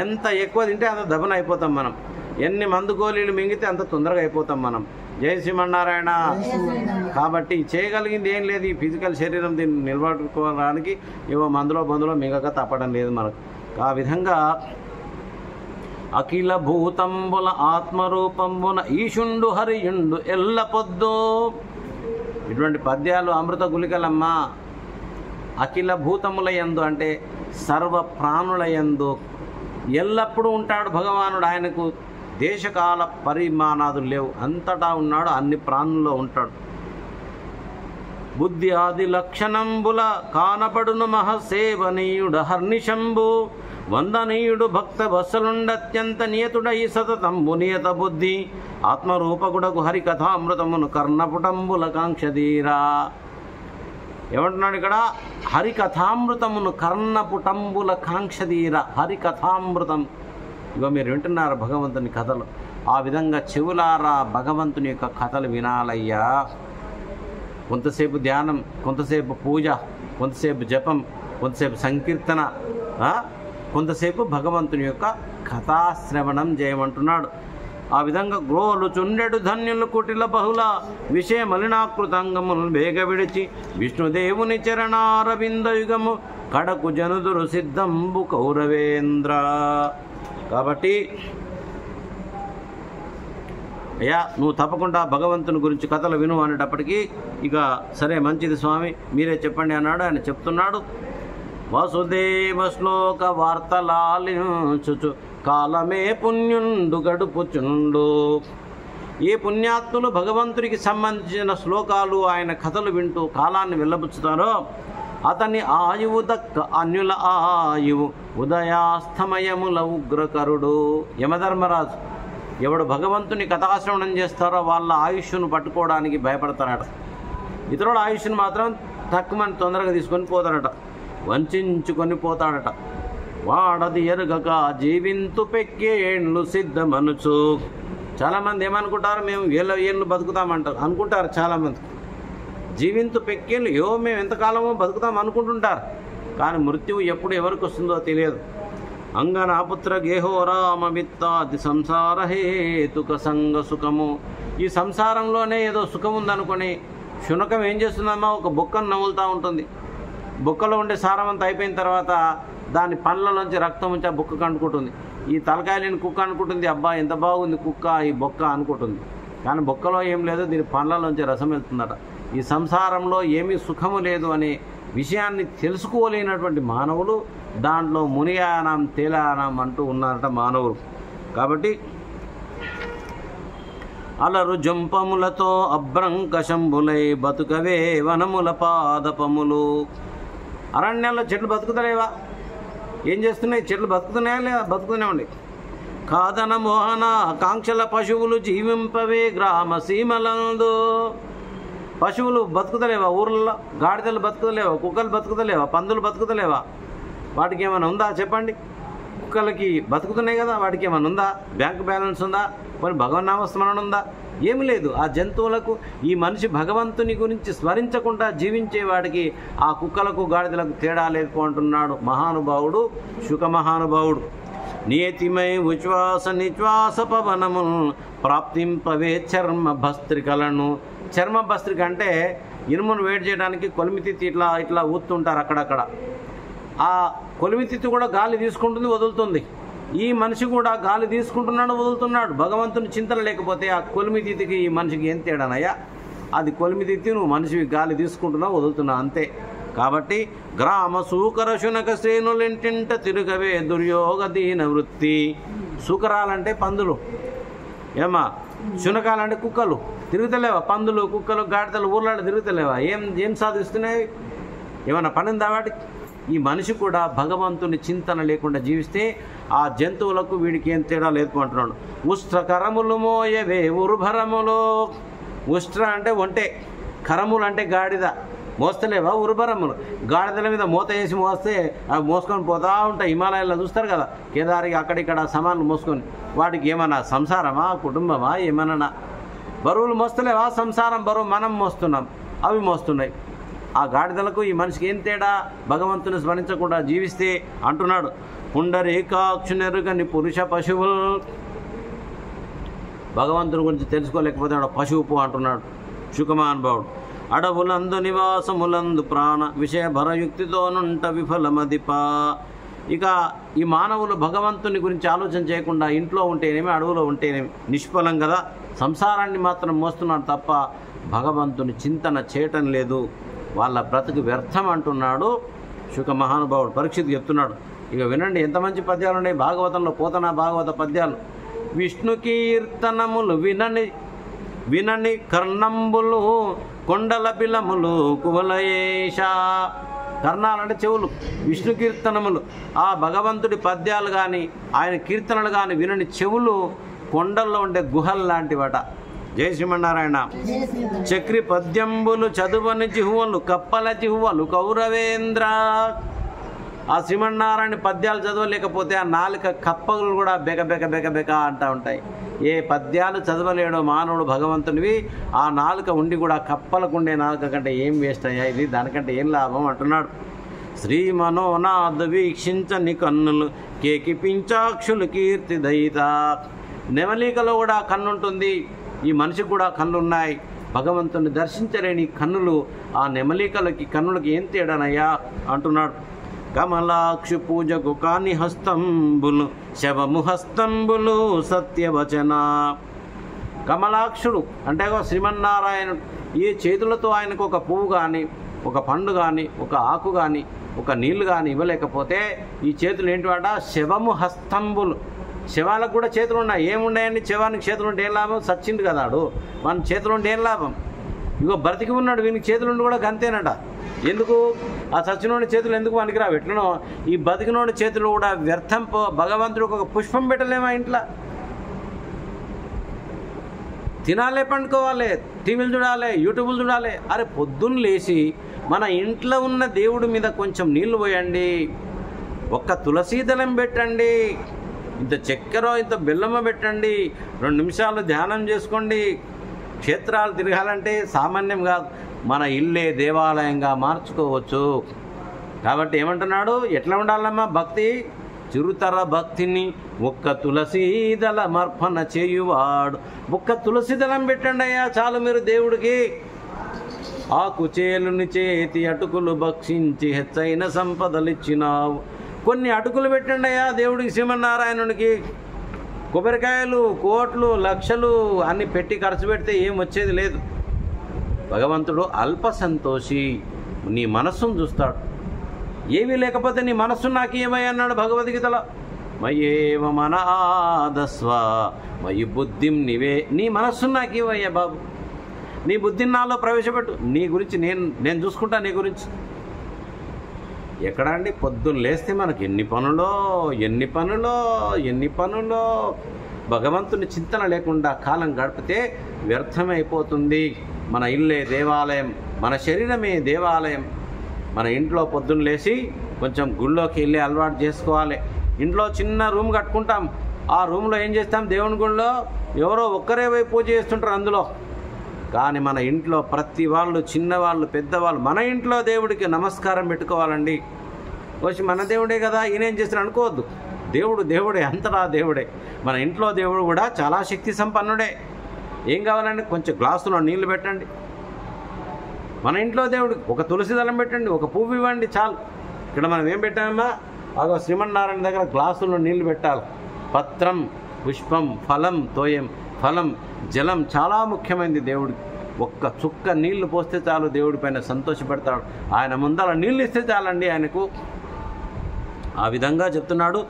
ఎంత ఎక్కువ తింటే అంత దబన అయిపోతాం మనం. ఎన్ని మందు గోళీలు మింగితే అంత తొందరగా అయిపోతాం మనం. జయ శ్రీమన్నారాయణ. కాబట్టి చేయగలిగింది ఏం లేదు. ఈ ఫిజికల్ శరీరం దీన్ని నిలబడుకోవడానికి ఏవో మందులో మింగక తప్పడం లేదు మనకు. ఆ విధంగా అఖిల భూతంబుల ఆత్మరూపంబున ఈశుండు హరియుండు ఎల్ల పొద్దు. ఇటువంటి పద్యాలు అమృత గుళికలమ్మా. అఖిల భూతముల యందు అంటే సర్వ ప్రాణుల యందు ఎల్లప్పుడూ ఉంటాడు భగవానుడు. ఆయనకు దేశకాల పరిమాణాదులు లేవు, అంతటా ఉన్నాడు, అన్ని ప్రాణుల్లో ఉంటాడు. బుద్ధి ఆది లక్షణంబుల కానపడును మహసేవనీయుడు హర్నిశంభు, వందనీయుడు భక్త వత్సలుండత్యంత నియతుడై సతతంబు నియత బుద్ధి, ఆత్మరూపకుడకు హరికథామృతమును కర్ణపుటంబుల కాంక్షధీరా. ఏమంటున్నాడు ఇక్కడ? హరికథామృతమును కర్ణపుటంబుల కాంక్షధీర. హరికథామృతం. ఇగో మీరు వింటున్నారు భగవంతుని కథలు. ఆ విధంగా చెవులారా భగవంతుని యొక్క కథలు వినాలయ్యా. కొంతసేపు ధ్యానం, కొంతసేపు పూజ, కొంతసేపు జపం, కొంతసేపు సంకీర్తన, కొంతసేపు భగవంతుని యొక్క కథాశ్రవణం చేయమంటున్నాడు. ఆ విధంగా గ్రోలు చుండెడు ధన్యులు కుటిల బహుళ విషయ మలినాకృతాంగములు వేగ విడిచి విష్ణుదేవుని చరణారవిందయుగము కడకు జనుదురు సిద్ధంబు కౌరవేంద్ర. కాబట్టి అయ్యా నువ్వు తప్పకుండా భగవంతుని గురించి కథలు విను అనేటప్పటికీ ఇక సరే మంచిది స్వామి మీరే చెప్పండి అన్నాడు. ఆయన చెప్తున్నాడు. వసుదేవ శ్లోక వార్తలాలించుచు కాలమే పుణ్యుండు గడుపుచుండు. ఏ పుణ్యాత్ములు భగవంతుడికి సంబంధించిన శ్లోకాలు ఆయన కథలు వింటూ కాలాన్ని వెళ్ళబుచ్చుతారో అతని ఆయువు దక్క అన్యుల ఆయువు ఉదయాస్తమయముల ఉగ్రకరుడు. యమధర్మరాజు ఎవడు భగవంతుని కథాశ్రవణం చేస్తారో వాళ్ళ ఆయుష్ను పట్టుకోవడానికి భయపడతారట. ఇతరుల ఆయుష్ను మాత్రం తక్కువని తొందరగా తీసుకొని పోతాడట, వంచుకొని పోతాడట. వాడది ఎరుగక జీవింతు పెక్కేండ్లు సిద్ధమనుచు. చాలామంది ఏమనుకుంటారు? మేము ఏళ్ళు బతుకుతామంటారు అనుకుంటారు చాలామంది. జీవింతు పెక్కేళ్ళు మేము ఎంతకాలమో బతుకుతాం అనుకుంటుంటారు. కానీ మృత్యువు ఎప్పుడు ఎవరికి వస్తుందో తెలియదు. అంగనాపుత్ర గేహోరామమిత్తాది సంసార హేతుక సంగ సుఖము. ఈ సంసారంలోనే ఏదో సుఖం ఉందనుకొని శునకం ఏం చేస్తుందమ్మా? ఒక బొక్కను నవ్వులుతూ ఉంటుంది. బొక్కలో ఉండే సారం అంతా అయిపోయిన తర్వాత దాని పండ్లలోంచి రక్తం ఉంచి ఆ బొక్కకు అనుకుంటుంది. ఈ తలకాయలేని కుక్క అనుకుంటుంది, అబ్బా ఎంత బాగుంది కుక్క ఈ బొక్క అనుకుంటుంది. కానీ బొక్కలో ఏం లేదు, దీని పండ్లలోంచి రసం వెళ్తుందట. ఈ సంసారంలో ఏమీ సుఖము లేదు అనే విషయాన్ని తెలుసుకోలేనటువంటి మానవులు దాంట్లో మునియానం తేలానం అంటూ ఉన్నారట మానవులు. కాబట్టి అలరు జంపములతో అభ్రంకశంబులై బతుకవే వనముల పాదపములు. అరణ్యాల్లో చెట్లు బతుకుతలేవా? ఏం చేస్తున్నాయి? చెట్లు బతుకుతున్నాయా లేదా? బతుకుతూనే ఉండి. కాదన మోహన కాంక్షల పశువులు జీవింపవే గ్రామ సీమలందు. పశువులు బతుకుతలేవా? ఊర్లలో గాడిదలు బతుకుతలేవా? కుక్కలు బతుకుతలేవా? పందులు బతుకుతలేవా? వాటికి ఏమైనా ఉందా చెప్పండి? కుక్కలకి బతుకుతున్నాయి కదా, వాటికి ఏమైనా ఉందా? బ్యాంక్ బ్యాలెన్స్ ఉందా? మరి భగవన్నామస్మరణ ఉందా? ఏమి లేదు. ఆ జంతువులకు ఈ మనిషి భగవంతుని గురించి స్మరించకుండా జీవించే వాడికి ఆ కుక్కలకు గాడిదలకు తేడా లేదు అంటున్నాడు మహానుభావుడు, శుక మహానుభావుడు. నియతిమై ఉచ్ఛ్వాస నిశ్వాస పవనము ప్రాప్తింపవే చర్మ భస్త్రికలను. చర్మ భస్త్రిక అంటే ఇనుమును వేడి చేయడానికి కొలిమితిత్తి ఇట్లా ఇట్లా ఊతుంటారు అక్కడక్కడ. ఆ కొలిమితిత్తి కూడా గాలి తీసుకుంటుంది, వదులుతుంది. ఈ మనిషి కూడా గాలి తీసుకుంటున్నాడు, వదులుతున్నాడు. భగవంతుని చింతన లేకపోతే ఆ కొలిమితిత్తికి ఈ మనిషికి ఏం తేడానయ్యా? అది కొలిమితిత్తి, నువ్వు మనిషివి గాలి తీసుకుంటున్నావు, వదులుతున్నావు అంతే. కాబట్టి గ్రామ సూకర శునక శ్రేణులింటింట తిరుగవే దుర్యోగ దీన వృత్తి. సూకరాలంటే పందులు, ఏమా శునకాలంటే కుక్కలు. తిరుగుతలేవా? పందులు, కుక్కలు, గాడిదలు ఊర్లాడు తిరుగుతలేవా? ఏం సాధిస్తున్నాయి? ఏమన్నా పనిందా వాటికి? ఈ మనిషి కూడా భగవంతుని చింతన లేకుండా జీవిస్తే ఆ జంతువులకు వీడికి ఏం తేడా లేదు అంటున్నాడు. ఉష్ట్ర కరములు మోయవే ఉర్భరములో. ఉష్ట్ర అంటే ఒంటే, కరములు అంటే గాడిద. మోస్తలేవా ఉర్భరములు? గాడిదల మీద మూత వేసి మోస్తే అవి మోసుకొని పోతూ ఉంటాయి. హిమాలయాల్లో చూస్తారు కదా, కేదారికి అక్కడిక్కడ సామాన్లు మోసుకొని. వాటికి ఏమన్నా సంసారమా, కుటుంబమా? ఏమన్నా బరువులు మోస్తలేవా? సంసారం బరువు మనం మోస్తున్నాం, అవి మోస్తున్నాయి. ఆ గాడిదలకు ఈ మనిషికి ఏం తేడా? భగవంతుని స్మరించకుండా జీవిస్తే అంటున్నాడు. పుండరీకాక్షునెరుగని పురుష పశువులు. భగవంతుని గురించి తెలుసుకోలేకపోతే పశువు అంటున్నాడు శుకమానుభావుడు. అడవులందు నివాసములందు ప్రాణ విషయ భరయుక్తితోనుంట విఫలమదిపా. ఇక ఈ మానవులు భగవంతుని గురించి ఆలోచన చేయకుండా ఇంట్లో ఉంటేనేమి, అడవులో ఉంటేనేమి నిష్ఫలం కదా. సంసారాన్ని మాత్రం మోస్తున్నారు తప్ప భగవంతుని చింతన చేయటం లేదు. వాళ్ళ బ్రతుకు వ్యర్థం అంటున్నాడు శుక మహానుభావుడు. పరీక్షిత్ చెప్తున్నాడు. ఇక వినండి ఎంత మంచి పద్యాలు ఉన్నాయి భాగవతంలో, పోతన భాగవత పద్యాలు. విష్ణు కీర్తనములు వినని వినని కర్ణంబులు కొండల పిలములు కువలయేష. కర్ణాలంటే చెవులు. విష్ణు కీర్తనములు, ఆ భగవంతుడి పద్యాలు కానీ ఆయన కీర్తనలు కానీ వినని చెవులు కొండల్లో ఉండే గుహలు లాంటివట. జయ శ్రీమన్నారాయణ. చక్రి పద్యంబులు చదువని జిహువలు కప్పల జిహువలు కౌరవేంద్ర. ఆ శ్రీమన్నారాయణ పద్యాలు చదవలేకపోతే ఆ నాలుక కప్పలు కూడా బెక బెక బెక బెక అంటూ ఉంటాయి. ఏ పద్యాలు చదవలేడో మానవుడు భగవంతునివి, ఆ నాలుక ఉండి కూడా కప్పలకుండే నాలుక కంటే ఏం వేస్ట్ అయ్యా ఇది, దానికంటే ఏం లాభం అంటున్నాడు. శ్రీ మనోనాథ వీక్షించని కన్నులు కేకి పించాక్షులు కీర్తి దయిత. నెమలికలో కూడా కన్నుంటుంది, ఈ మనిషికి కూడా కన్నులున్నాయి. భగవంతుని దర్శించలేని కన్నులు ఆ నెమలికలకి కన్నులకి ఏం తేడానయ్యా అంటున్నాడు. కమలాక్షు పూజకు కాని హస్తంబులు శవము హస్తంబులు సత్యవచన. కమలాక్షుడు అంటే శ్రీమన్నారాయణుడు. ఈ చేతులతో ఆయనకు ఒక పువ్వు కానీ, ఒక పండు కానీ, ఒక ఆకు కానీ, ఒక నీళ్లు కానీ ఇవ్వలేకపోతే ఈ చేతులు ఏంటివాట? శవము హస్తంబులు. శవాలకు కూడా చేతులు ఉన్నాయి. ఏమున్నాయండి శవానికి చేతులు ఉంటే ఏం లాభం? సచ్చిండు కదాడు, మన చేతులు ఉంటే ఏం లాభం? ఇగో బ్రతికి ఉన్నాడు, వీనికి చేతులుండి కూడా గంతేనట. ఎందుకు? ఆ చచ్చినోడి చేతులు ఎందుకు పనికిరావు? ఎట్లనో ఈ బతికినోడి చేతులు కూడా వ్యర్థం. భగవంతుడికి ఒక పుష్పం పెట్టలేమా ఇంట్లో? తినాలే, పండుకోవాలి, టీవీలు చూడాలి, యూట్యూబ్లు చూడాలి. అరే పొద్దున్న లేచి మన ఇంట్లో ఉన్న దేవుడి మీద కొంచెం నీళ్లు పోయండి, ఒక్క తులసీ దళం పెట్టండి, ఇంత చక్కెర ఇంత బెల్లమ పెట్టండి, 2 నిమిషాలు ధ్యానం చేసుకోండి. క్షేత్రాలు తిరగాలంటే సామాన్యం కాదు, మన ఇల్లే దేవాలయంగా మార్చుకోవచ్చు. కాబట్టి ఏమంటున్నాడు? ఎట్లా ఉండాలమ్మా భక్తి? చిరుతర భక్తిని ఒక్క తులసీదళం అర్పణ చేయువాడు. ఒక్క తులసీదళం పెట్టండి అయ్యా చాలు మీరు దేవుడికి. ఆకుచేలుని చేతి అటుకులు భక్షించి హెచ్చైన సంపదలిచ్చినావు. కొన్ని అటుకులు పెట్టండి అయ్యా దేవుడికి, శ్రీమన్నారాయణుడికి. కొబ్బరికాయలు కోట్లు లక్షలు అన్ని పెట్టి ఖర్చు పెడితే ఏం వచ్చేది లేదు. భగవంతుడు అల్ప సంతోషి, నీ మనస్సును చూస్తాడు. ఏమీ లేకపోతే నీ మనస్సు నాకు ఏమయ్య అన్నాడు భగవద్గీతలో. మయేవ మన ఆదస్వ మయి బుద్ధిం నివే. నీ మనస్సు నాకు ఏమయ్యా బాబు, నీ బుద్ధిని నాలో ప్రవేశపెట్టు. నీ గురించి నేను చూసుకుంటా. నీ గురించి ఎక్కడ అండి? పొద్దున్న లేస్తే మనకి ఎన్ని పనులో భగవంతుని చింతన లేకుండా కాలం గడిపితే వ్యర్థమైపోతుంది. మన ఇల్లే దేవాలయం, మన శరీరమే దేవాలయం. మన ఇంట్లో పొద్దున్న లేచి కొంచెం గుళ్ళోకి వెళ్ళి అలవాటు చేసుకోవాలి. ఇంట్లో చిన్న రూమ్ కట్టుకుంటాం, ఆ రూమ్లో ఏం చేస్తాం, దేవుని గుళ్ళో ఎవరో ఒక్కరే పోయి పూజ చేస్తుంటారు అందులో. కానీ మన ఇంట్లో ప్రతి వాళ్ళు, చిన్నవాళ్ళు పెద్దవాళ్ళు, మన ఇంట్లో దేవుడికి నమస్కారం పెట్టుకోవాలండి. వచ్చి మన దేవుడే కదా ఈయనేం చేస్తాడు అనుకోవద్దు. దేవుడు దేవుడే, అంతటా దేవుడే. మన ఇంట్లో దేవుడు కూడా చాలా శక్తి సంపన్నుడే. ఏం కావాలండి, కొంచెం గ్లాసులో నీళ్లు పెట్టండి. మన ఇంట్లో దేవుడు ఒక తులసి దళం పెట్టండి, ఒక పువ్వు ఇవ్వండి, చాలు. ఇక్కడ మనం ఏం పెట్టామమ్మా, అగో శ్రీమన్నారాయణ దగ్గర గ్లాసులో నీళ్లు పెట్టాలి. పత్రం, పుష్పం, ఫలం, తోయం. ఫలం, జలం చాలా ముఖ్యమైనది దేవుడికి. ఒక్క చుక్క నీళ్లు పోస్తే చాలు, దేవుడి పైన సంతోషపడతాడు. ఆయన ముందర నీళ్ళు ఇస్తే చాలండి ఆయనకు. ఆ విధంగా చెప్తున్నాడు.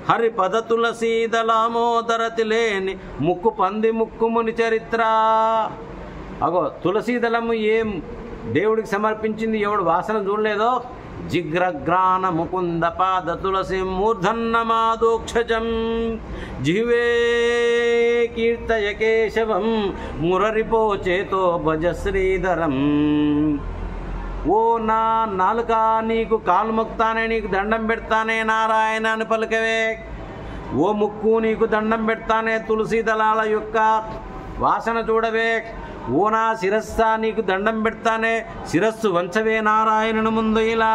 హరి పద తులసి దళమోదరతి లేని ముక్కు పంది ముక్కుముని చరిత్ర. అగో తులసీ దళము ఏం దేవుడికి సమర్పించింది, ఎవడు వాసన చూడలేదో. జిగ్రగ్రాన ముకుంద పాద తులసి మూర్ధన్నమాదోక్షజం జిహ్వే కీర్తయ కేశవం మురరిపో చేతో భజ శ్రీధరం. ఓ నా నాలుక, నీకు కాలు మొక్తానే, నీకు దండం పెడతానే నారాయణ అని పలుకవే. ఓ ముక్కు, నీకు దండం పెడతానే తులసి దళాల యొక్క వాసన చూడవే. ఓ నా శిరస్సా, నీకు దండం పెడతానే శిరస్సు వంచవే నారాయణుని ముందు ఇలా.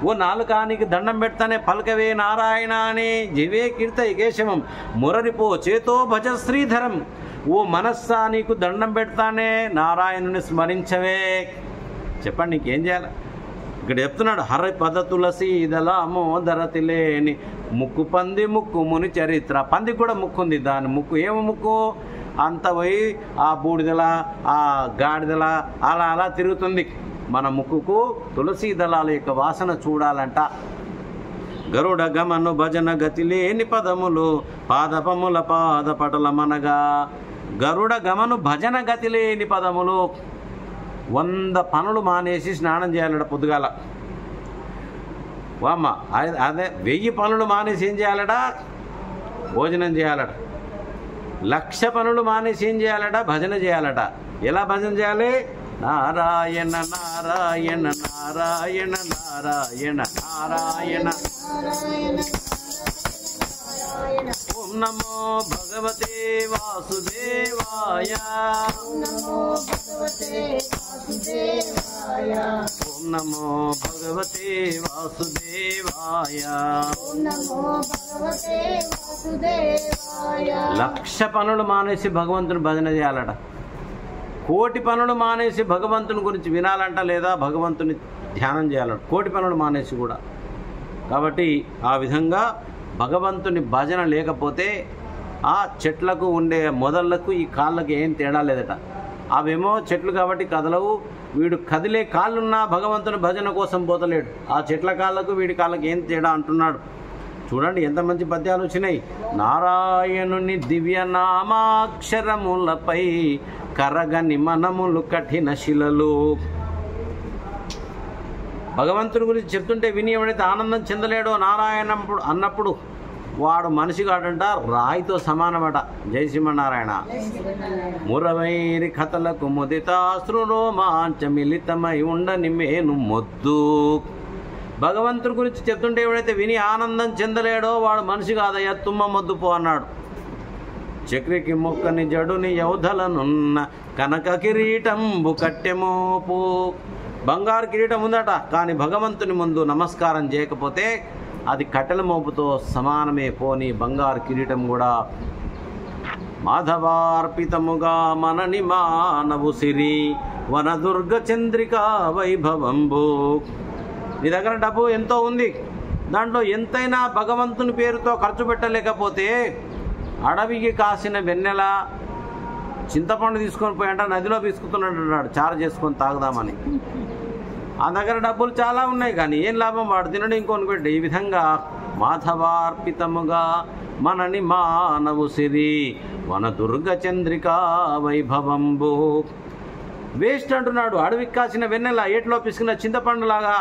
ఓ నాలుక, నీకు దండం పెడతానే పలకవే నారాయణ అని. జివే కీర్తయ కేశవం మురరిపో చేతో భజ శ్రీధరం. ఓ మనస్సా, నీకు దండం పెడతానే నారాయణుని స్మరించవే. చెప్పండి నీకేం చేయాలి. ఇక్కడ చెప్తున్నాడు, హరి పద తులసి దళమోదరతి లేని ముక్కు పంది ముక్కుముని చరిత్ర. పందికి కూడా ముక్కు ఉంది, దాని ముక్కు ఏమో ముక్కు అంత పోయి ఆ బూడిదల, ఆ గాడిదల అలా అలా తిరుగుతుంది. మన ముక్కుకు తులసీ దళాల యొక్క వాసన చూడాలంట. గరుడ గమను భజన గతి లేని పదములు పాదపముల పాదపటల మనగా. గరుడ గమను భజన గతి లేని పదములు. 100 పనులు మానేసి స్నానం చేయాలట పొద్దుగాల. వామ్మ, అదే 1000 పనులు మానేసి ఏం చేయాలట, భోజనం చేయాలట. 1,00,000 పనులు మానేసి ఏం చేయాలట, భజన చేయాలట. ఎలా భజన చేయాలి, నారాయణ నారాయణ నారాయణ నారాయణ నారాయణ. ఓం నమో భగవతే వాసుదేవాయ. ఓం నమో భగవతే వాసుదేవాయ. 1,00,000 పనులు మానేసి భగవంతుని భజన చేయాలట. 1,000,000 పనులు మానేసి భగవంతుని గురించి వినాలంట, లేదా భగవంతుని ధ్యానం చేయాలంట. 1,000,000 పనులు మానేసి కూడా. కాబట్టి ఆ విధంగా భగవంతుని భజన లేకపోతే ఆ చెట్లకు ఉండే మొదళ్లకు ఈ కాళ్ళకి ఏం తేడా లేదట. అవేమో చెట్లు కాబట్టి కదలవు. వీడు కదిలే కాళ్ళున్నా భగవంతుని భజన కోసం పోతలేడు. ఆ చెట్ల కాళ్ళకు వీడి కాళ్ళకి ఏం తేడా అంటున్నాడు. చూడండి ఎంత మంచి పద్యాలు వచ్చినాయి. నారాయణుని దివ్య నామాక్షరములపై కరగని మనములు కఠిన శిలలు. భగవంతుని గురించి చెప్తుంటే విని ఎవడైతే ఆనందం చెందలేడో నారాయణ అన్నప్పుడు వాడు మనిషి కాడంట, రాయితో సమానమట. జై శ్రీమన్నారాయణ. మురవైరి కథలకు ముదితాశ్రులో మాంచమిలితమై ఉండని మేను మొద్దు. భగవంతుని గురించి చెప్తుంటే ఎవడైతే విని ఆనందం చెందలేడో వాడు మనిషి కాదయ్యా, తుమ్మ మొద్దుపో అన్నాడు. చక్రికి మొక్కని జడుని యౌధలనున్న కనక కిరీటంబు కట్టెమోపు. బంగారు కిరీటం ఉందట, కానీ భగవంతుని ముందు నమస్కారం చేయకపోతే అది కట్టెల మోపుతో సమానమే. పోని బంగారు కిరీటం కూడా. మాధవార్పితముగా మనని మానవు సిరి వనదుర్గ చంద్రిక వైభవంబు. నీ దగ్గర డబ్బు ఎంతో ఉంది, దాంట్లో ఎంతైనా భగవంతుని పేరుతో ఖర్చు పెట్టలేకపోతే అడవికి కాసిన వెన్నెల చింతపండు తీసుకొని పోయంట నదిలో తీసుకుతున్నాడు చారు చేసుకొని తాగుదామని. ఆ దగ్గర డబ్బులు చాలా ఉన్నాయి, కానీ ఏం లాభం, వాడు తినడం ఇంకొని పెట్టి. ఈ విధంగా మాధవార్పితముగా మనని మానవు సిరి వన దుర్గ చంద్రిక వైభవంబు. వేస్ట్ అంటున్నాడు. అడవికి కాసిన వెన్నెల ఏట్లో పిసుకున్న చింతపండులాగా.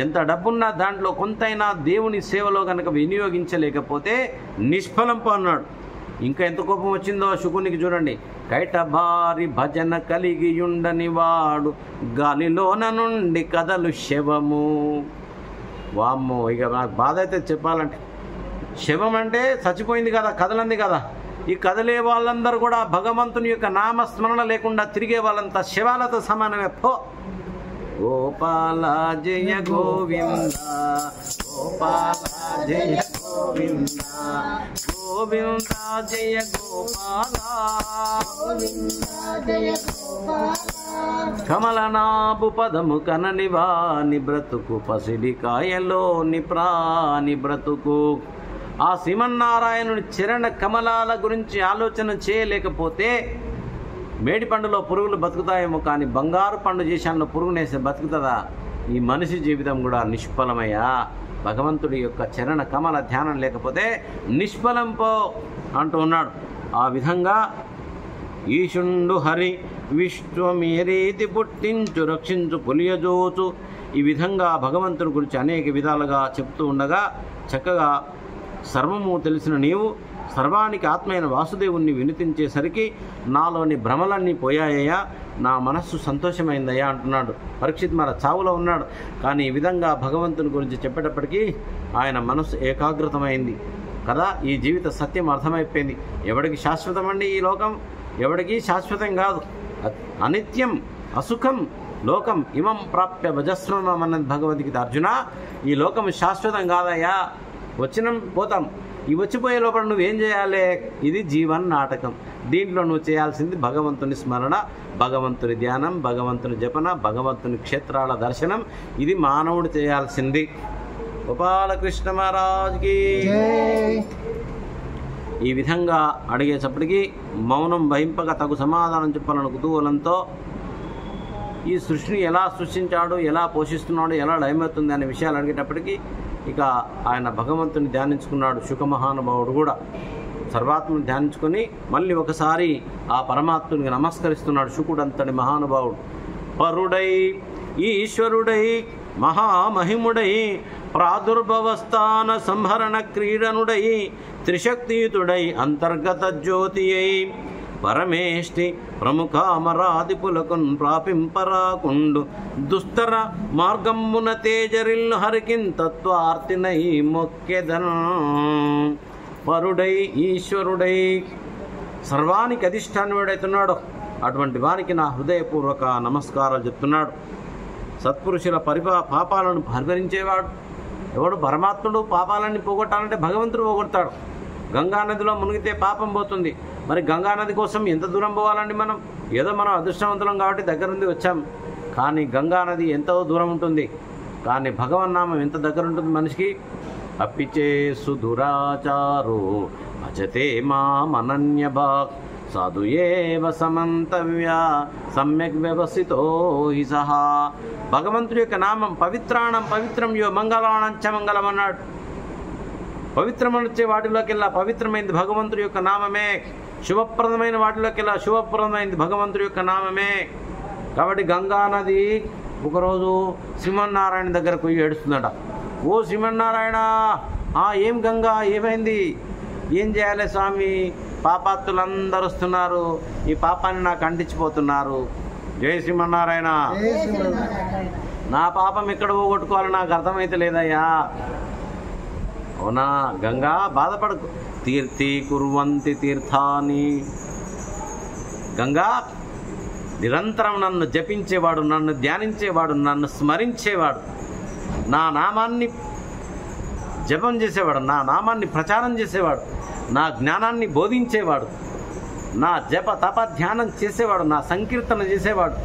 ఎంత డబ్బున్నా దాంట్లో కొంతైనా దేవుని సేవలో కనుక వినియోగించలేకపోతే నిష్ఫలం అన్నాడు. ఇంకా ఎంత కోపం వచ్చిందో శుకునికి చూడండి. కైటభారి భజన కలిగియుండని వాడు గాలిలోన నుండి కదలు శవము. వామ్మో, ఇక నాకు బాధ అయితే చెప్పాలంటే, శవం అంటే చచ్చిపోయింది కదా, కదలంది కదా. ఈ కదలే వాళ్ళందరూ కూడా భగవంతుని యొక్క నామస్మరణ లేకుండా తిరిగే వాళ్ళంతా శవాలతో సమానమే. పో గోపాల జయ గోవింద, గోపాల జయ గోవింద, గోవింద జయ గోపాల, కమలనాభు పదము కననివా ని బ్రతుకు, పసిడికాయలో ని ప్రాణి బ్రతుకు. ఆ శ్రీమన్నారాయణుని చరణ కమలాల గురించి ఆలోచన చేయలేకపోతే మేడి పండులో పురుగులు బతుకుతాయేమో, కానీ బంగారు పండు చేశాను పురుగునేసి బతుకుతుందా? ఈ మనిషి జీవితం కూడా నిష్ఫలమయ్యా. భగవంతుడి యొక్క చరణ కమల ధ్యానం లేకపోతే నిష్ఫలం పో అంటూ ఉన్నాడు. ఆ విధంగా ఈశుండు హరి విశ్వమేరీతి పుట్టించు రక్షించు పులియజోచు, ఈ విధంగా భగవంతుడి గురించి అనేక విధాలుగా చెప్తూ ఉండగా చక్కగా సర్వము తెలిసిన నీవు సర్వానికి ఆత్మైన వాసుదేవుణ్ణి వినిపించేసరికి నాలోని భ్రమలన్నీ పోయాయ్యా, నా మనస్సు సంతోషమైందయ్యా అంటున్నాడు. పరీక్షిత్ మన చావులో ఉన్నాడు, కానీ ఈ విధంగా భగవంతుని గురించి చెప్పేటప్పటికీ ఆయన మనస్సు ఏకాగ్రతమైంది కదా. ఈ జీవిత సత్యం అర్థమైపోయింది. ఎవడికి శాశ్వతం అండి ఈ లోకం? ఎవడికి శాశ్వతం కాదు. అనిత్యం అసుఖం లోకం ఇమం ప్రాప్య భజస్వం అన్నది భగవద్గీత. అర్జున, ఈ లోకం శాశ్వతం కాదయ్యా, వచ్చినాం పోతాం. ఈ వచ్చిపోయే లోపల నువ్వేం చేయాలి? ఇది జీవన్ నాటకం. దీంట్లో నువ్వు చేయాల్సింది భగవంతుని స్మరణ, భగవంతుని ధ్యానం, భగవంతుని జపన, భగవంతుని క్షేత్రాల దర్శనం. ఇది మానవుడు చేయాల్సింది. గోపాలకృష్ణ మహారాజ్కి. ఈ విధంగా అడిగేటప్పటికీ మౌనం వహింపక తగు సమాధానం చెప్పాలని కుతూహలంతో ఈ సృష్టిని ఎలా సృష్టించాడు, ఎలా పోషిస్తున్నాడు, ఎలా లయమవుతుంది అనే విషయాలు అడిగేటప్పటికీ ఇక ఆయన భగవంతుని ధ్యానించుకున్నాడు. శుకమహానుభావుడు కూడా సర్వాత్మని ధ్యానించుకొని మళ్ళీ ఒకసారి ఆ పరమాత్మునికి నమస్కరిస్తున్నాడు. శుకుడంతటి మహానుభావుడు పరుడై ఈశ్వరుడై మహామహిముడై ప్రాదుర్భవస్థాన సంహరణ క్రీడనుడై త్రిశక్తియుతుడై అంతర్గత జ్యోతి అయి పరమేష్టి ప్రముఖామరాదిపులకున్ ప్రాపింపరాకుండు దుస్తర మార్గమ్మున తేజరిల్లు హరికిన్ తత్వార్తినై మొక్కెదన్. పరుడై ఈశ్వరుడై సర్వానికి అధిష్టానం ఏడైతున్నాడో అటువంటి వారికి నా హృదయపూర్వక నమస్కారాలు చెప్తున్నాడు. సత్పురుషుల పాపాలను పరిహరించేవాడు ఎవడు? పరమాత్ముడు. పాపాలన్నీ పోగొట్టాలంటే భగవంతుడు పోగొడతాడు. గంగానదిలో మునిగితే పాపం పోతుంది. మరి గంగానది కోసం ఎంత దూరం పోవాలండి మనం? ఏదో మనం అదృష్టవంతులం కాబట్టి దగ్గర నుండి వచ్చాం, కానీ గంగానది ఎంతో దూరం ఉంటుంది. కానీ భగవన్నామం ఎంత దగ్గర ఉంటుంది మనిషికి? అప్పిచే సుదురాచారో భజతే మామనన్యభాక్ సాధు ఏవ సమంతవ్య సమ్యక్ వ్యవసితో హి సహా. భగవంతుడి యొక్క నామం పవిత్రాణం పవిత్రం యో మంగళాణంచ మంగళం అన్నాడు. పవిత్రమనిచ్చే వాటిలోకెల్లా పవిత్రమైంది భగవంతుడి యొక్క నామమే. శుభప్రదమైన వాటిలోకెల్లా శుభప్రదమైంది భగవంతుడి యొక్క నామమే. కాబట్టి గంగానది ఒకరోజు శ్రీమన్నారాయణ దగ్గరకు పోయి ఏడుస్తుందట. ఓ శ్రీమన్నారాయణ, ఏం గంగా, ఏమైంది? ఏం చేయాలి స్వామి? పాపాత్తులందరూ వస్తున్నారు, ఈ పాపాన్ని నాకు అంటించిపోతున్నారు. జై శ్రీమన్నారాయణ. నా పాపం ఎక్కడ పోగొట్టుకోవాలో నాకు అర్థమైతే లేదయ్యా. అవునా గంగా, బాధపడకు. తీర్థీ కుర్వంతి తీర్థాని. గంగా నిరంతరం నన్ను జపించేవాడు, నన్ను ధ్యానించేవాడు, నన్ను స్మరించేవాడు, నా నామాన్ని జపం చేసేవాడు, నా నామాన్ని ప్రచారం చేసేవాడు, నా జ్ఞానాన్ని బోధించేవాడు, నా జప తప ధ్యానం చేసేవాడు, నా సంకీర్తన చేసేవాడు,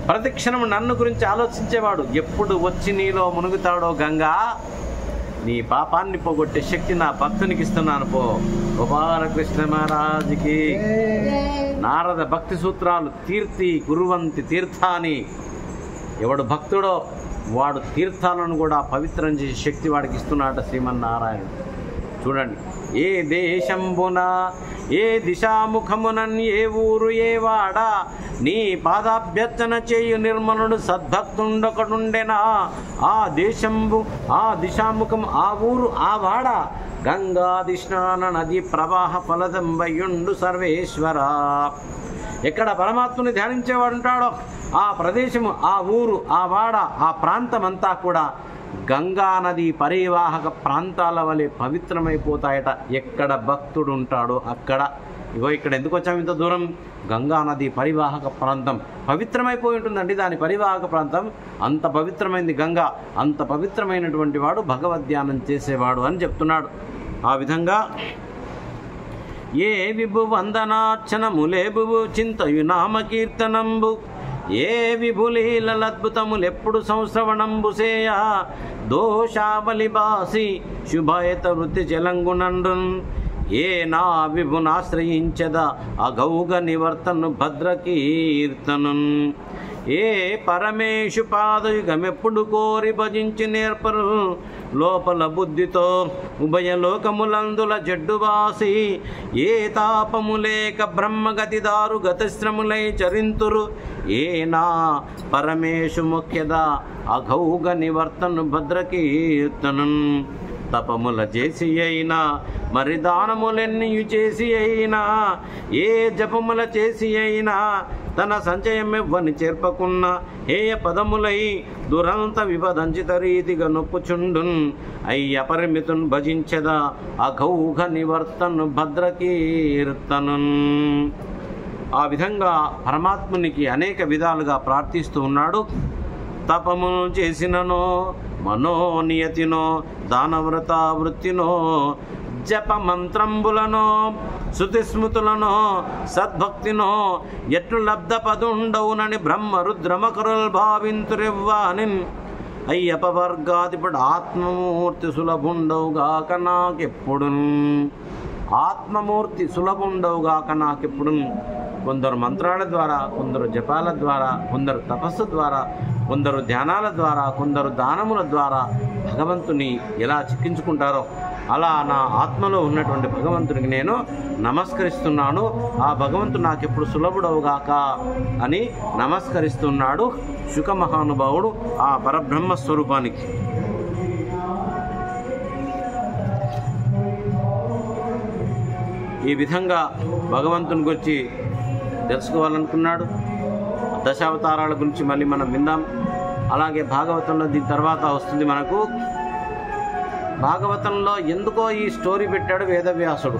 ప్రతిక్షణం నన్ను గురించి ఆలోచించేవాడు ఎప్పుడు వచ్చి నీలో మునుగుతాడో గంగా, నీ పాపాన్ని పోగొట్టే శక్తి నా భక్తునికి ఇస్తున్నాను పో. గోపాలకృష్ణ మహారాజుకి. నారద భక్తి సూత్రాలు. తీర్థి కుర్వంతి తీర్థాని. ఎవడు భక్తుడో వాడు తీర్థాలను కూడా పవిత్రం చేసే శక్తి వాడికి ఇస్తున్నాడు శ్రీమన్నారాయణ. చూడండి, ఏ దేశంబున ఏ దిశాముఖమునన్ ఏ ఊరు ఏ వాడ నీ పాదాభ్యర్చన చేయు నిర్మలుడు సద్భక్తుండొకడుండెనా. ఆ దేశంబు ఆ దిశాముఖం ఆ ఊరు ఆ వాడ గంగాది స్నాన నది ప్రవాహ ఫలదంబయుండు సర్వేశ్వర. ఎక్కడ పరమాత్మని ధ్యానించేవాడు ఉంటాడో ఆ ప్రదేశము, ఆ ఊరు, ఆ వాడ, ఆ ప్రాంతమంతా కూడా గంగా నది పరివాహక ప్రాంతాల వలె పవిత్రమైపోతాయట. ఎక్కడ భక్తుడు ఉంటాడో అక్కడ. ఇగో ఇక్కడ ఎందుకు వచ్చాము ఇంత దూరం? గంగా నది పరివాహక ప్రాంతం పవిత్రమైపోయి ఉంటుందండి. దాని పరివాహక ప్రాంతం అంత పవిత్రమైంది గంగా. అంత పవిత్రమైనటువంటి వాడు భగవద్ధ్యానం చేసేవాడు అని చెప్తున్నాడు. ఆ విధంగా ఏ విభు వందనార్చనములేబువు చింతయు నామకీర్తనంబు ఏ విభులీలద్భుతములెప్పుడు సంశ్రవణంబు సేయ దోషావలి బాసి శుభయత వృత్తి జలంగునండున్ ఏ నా విభునాశ్రయించద అగౌగ నివర్తను భద్రకీర్తనున్ ఏ పరమేశు పాదయుగమెప్పుడు కోరి భజించి నేర్పరు లోపల బుద్ధితో ఉభయలోకములందుల జడ్డువాసి ఏ తాపములేక బ్రహ్మగతిదారు గతిశ్రములై చరింతురు ఏ నా పరమేశు ముఖ్యద అఘౌగ నివర్తను భద్రకీర్తనున్ తపముల చేసి అయినా మరి దానములెన్నియు చేసి అయినా ఏ జపముల చేసి అయినా తన సంచయమివ్వని చేర్పకున్న హేయ పదములై దురంత విభదంచిత రీతిగా నొప్పుచుండున్ అయ్య పరిమితున్ భజించదా అఘౌఘ నివర్తను భద్రకీర్తనున్. ఆ విధంగా పరమాత్మునికి అనేక విధాలుగా ప్రార్థిస్తూ ఉన్నాడు. తపమును చేసిననో మనోనియతినో దానవ్రత వృత్తినో జప మంత్రంబులనో శృతిస్మృతులనో సద్భక్తినో ఎట్లు లబ్ధ పదుండవునని బ్రహ్మ రుద్రమకరుల్ భావింతురివ్వానిన్ అయ్యప్ప వర్గాధిపుడు ఆత్మమూర్తి సులభుండవుగాక నాకెప్పుడు. ఆత్మమూర్తి సులభుండవుగాక నాకెప్పుడు. కొందరు మంత్రాల ద్వారా, కొందరు జపాల ద్వారా, కొందరు తపస్సు ద్వారా, కొందరు ధ్యానాల ద్వారా, కొందరు దానముల ద్వారా భగవంతుని ఎలా చిక్కించుకుంటారో అలా నా ఆత్మలో ఉన్నటువంటి భగవంతునికి నేను నమస్కరిస్తున్నాను. ఆ భగవంతుడు నాకెప్పుడు సులభుడవుగాక అని నమస్కరిస్తున్నాడు శుక మహానుభావుడు ఆ పరబ్రహ్మ స్వరూపానికి. ఈ విధంగా భగవంతుని గురించి తెలుసుకోవాలనుకున్నాడు. దశావతారాల గురించి మళ్ళీ మనం విందాం. అలాగే భాగవతంలో దీని తర్వాత వస్తుంది మనకు. భాగవతంలో ఎందుకో ఈ స్టోరీ పెట్టాడు వేదవ్యాసుడు.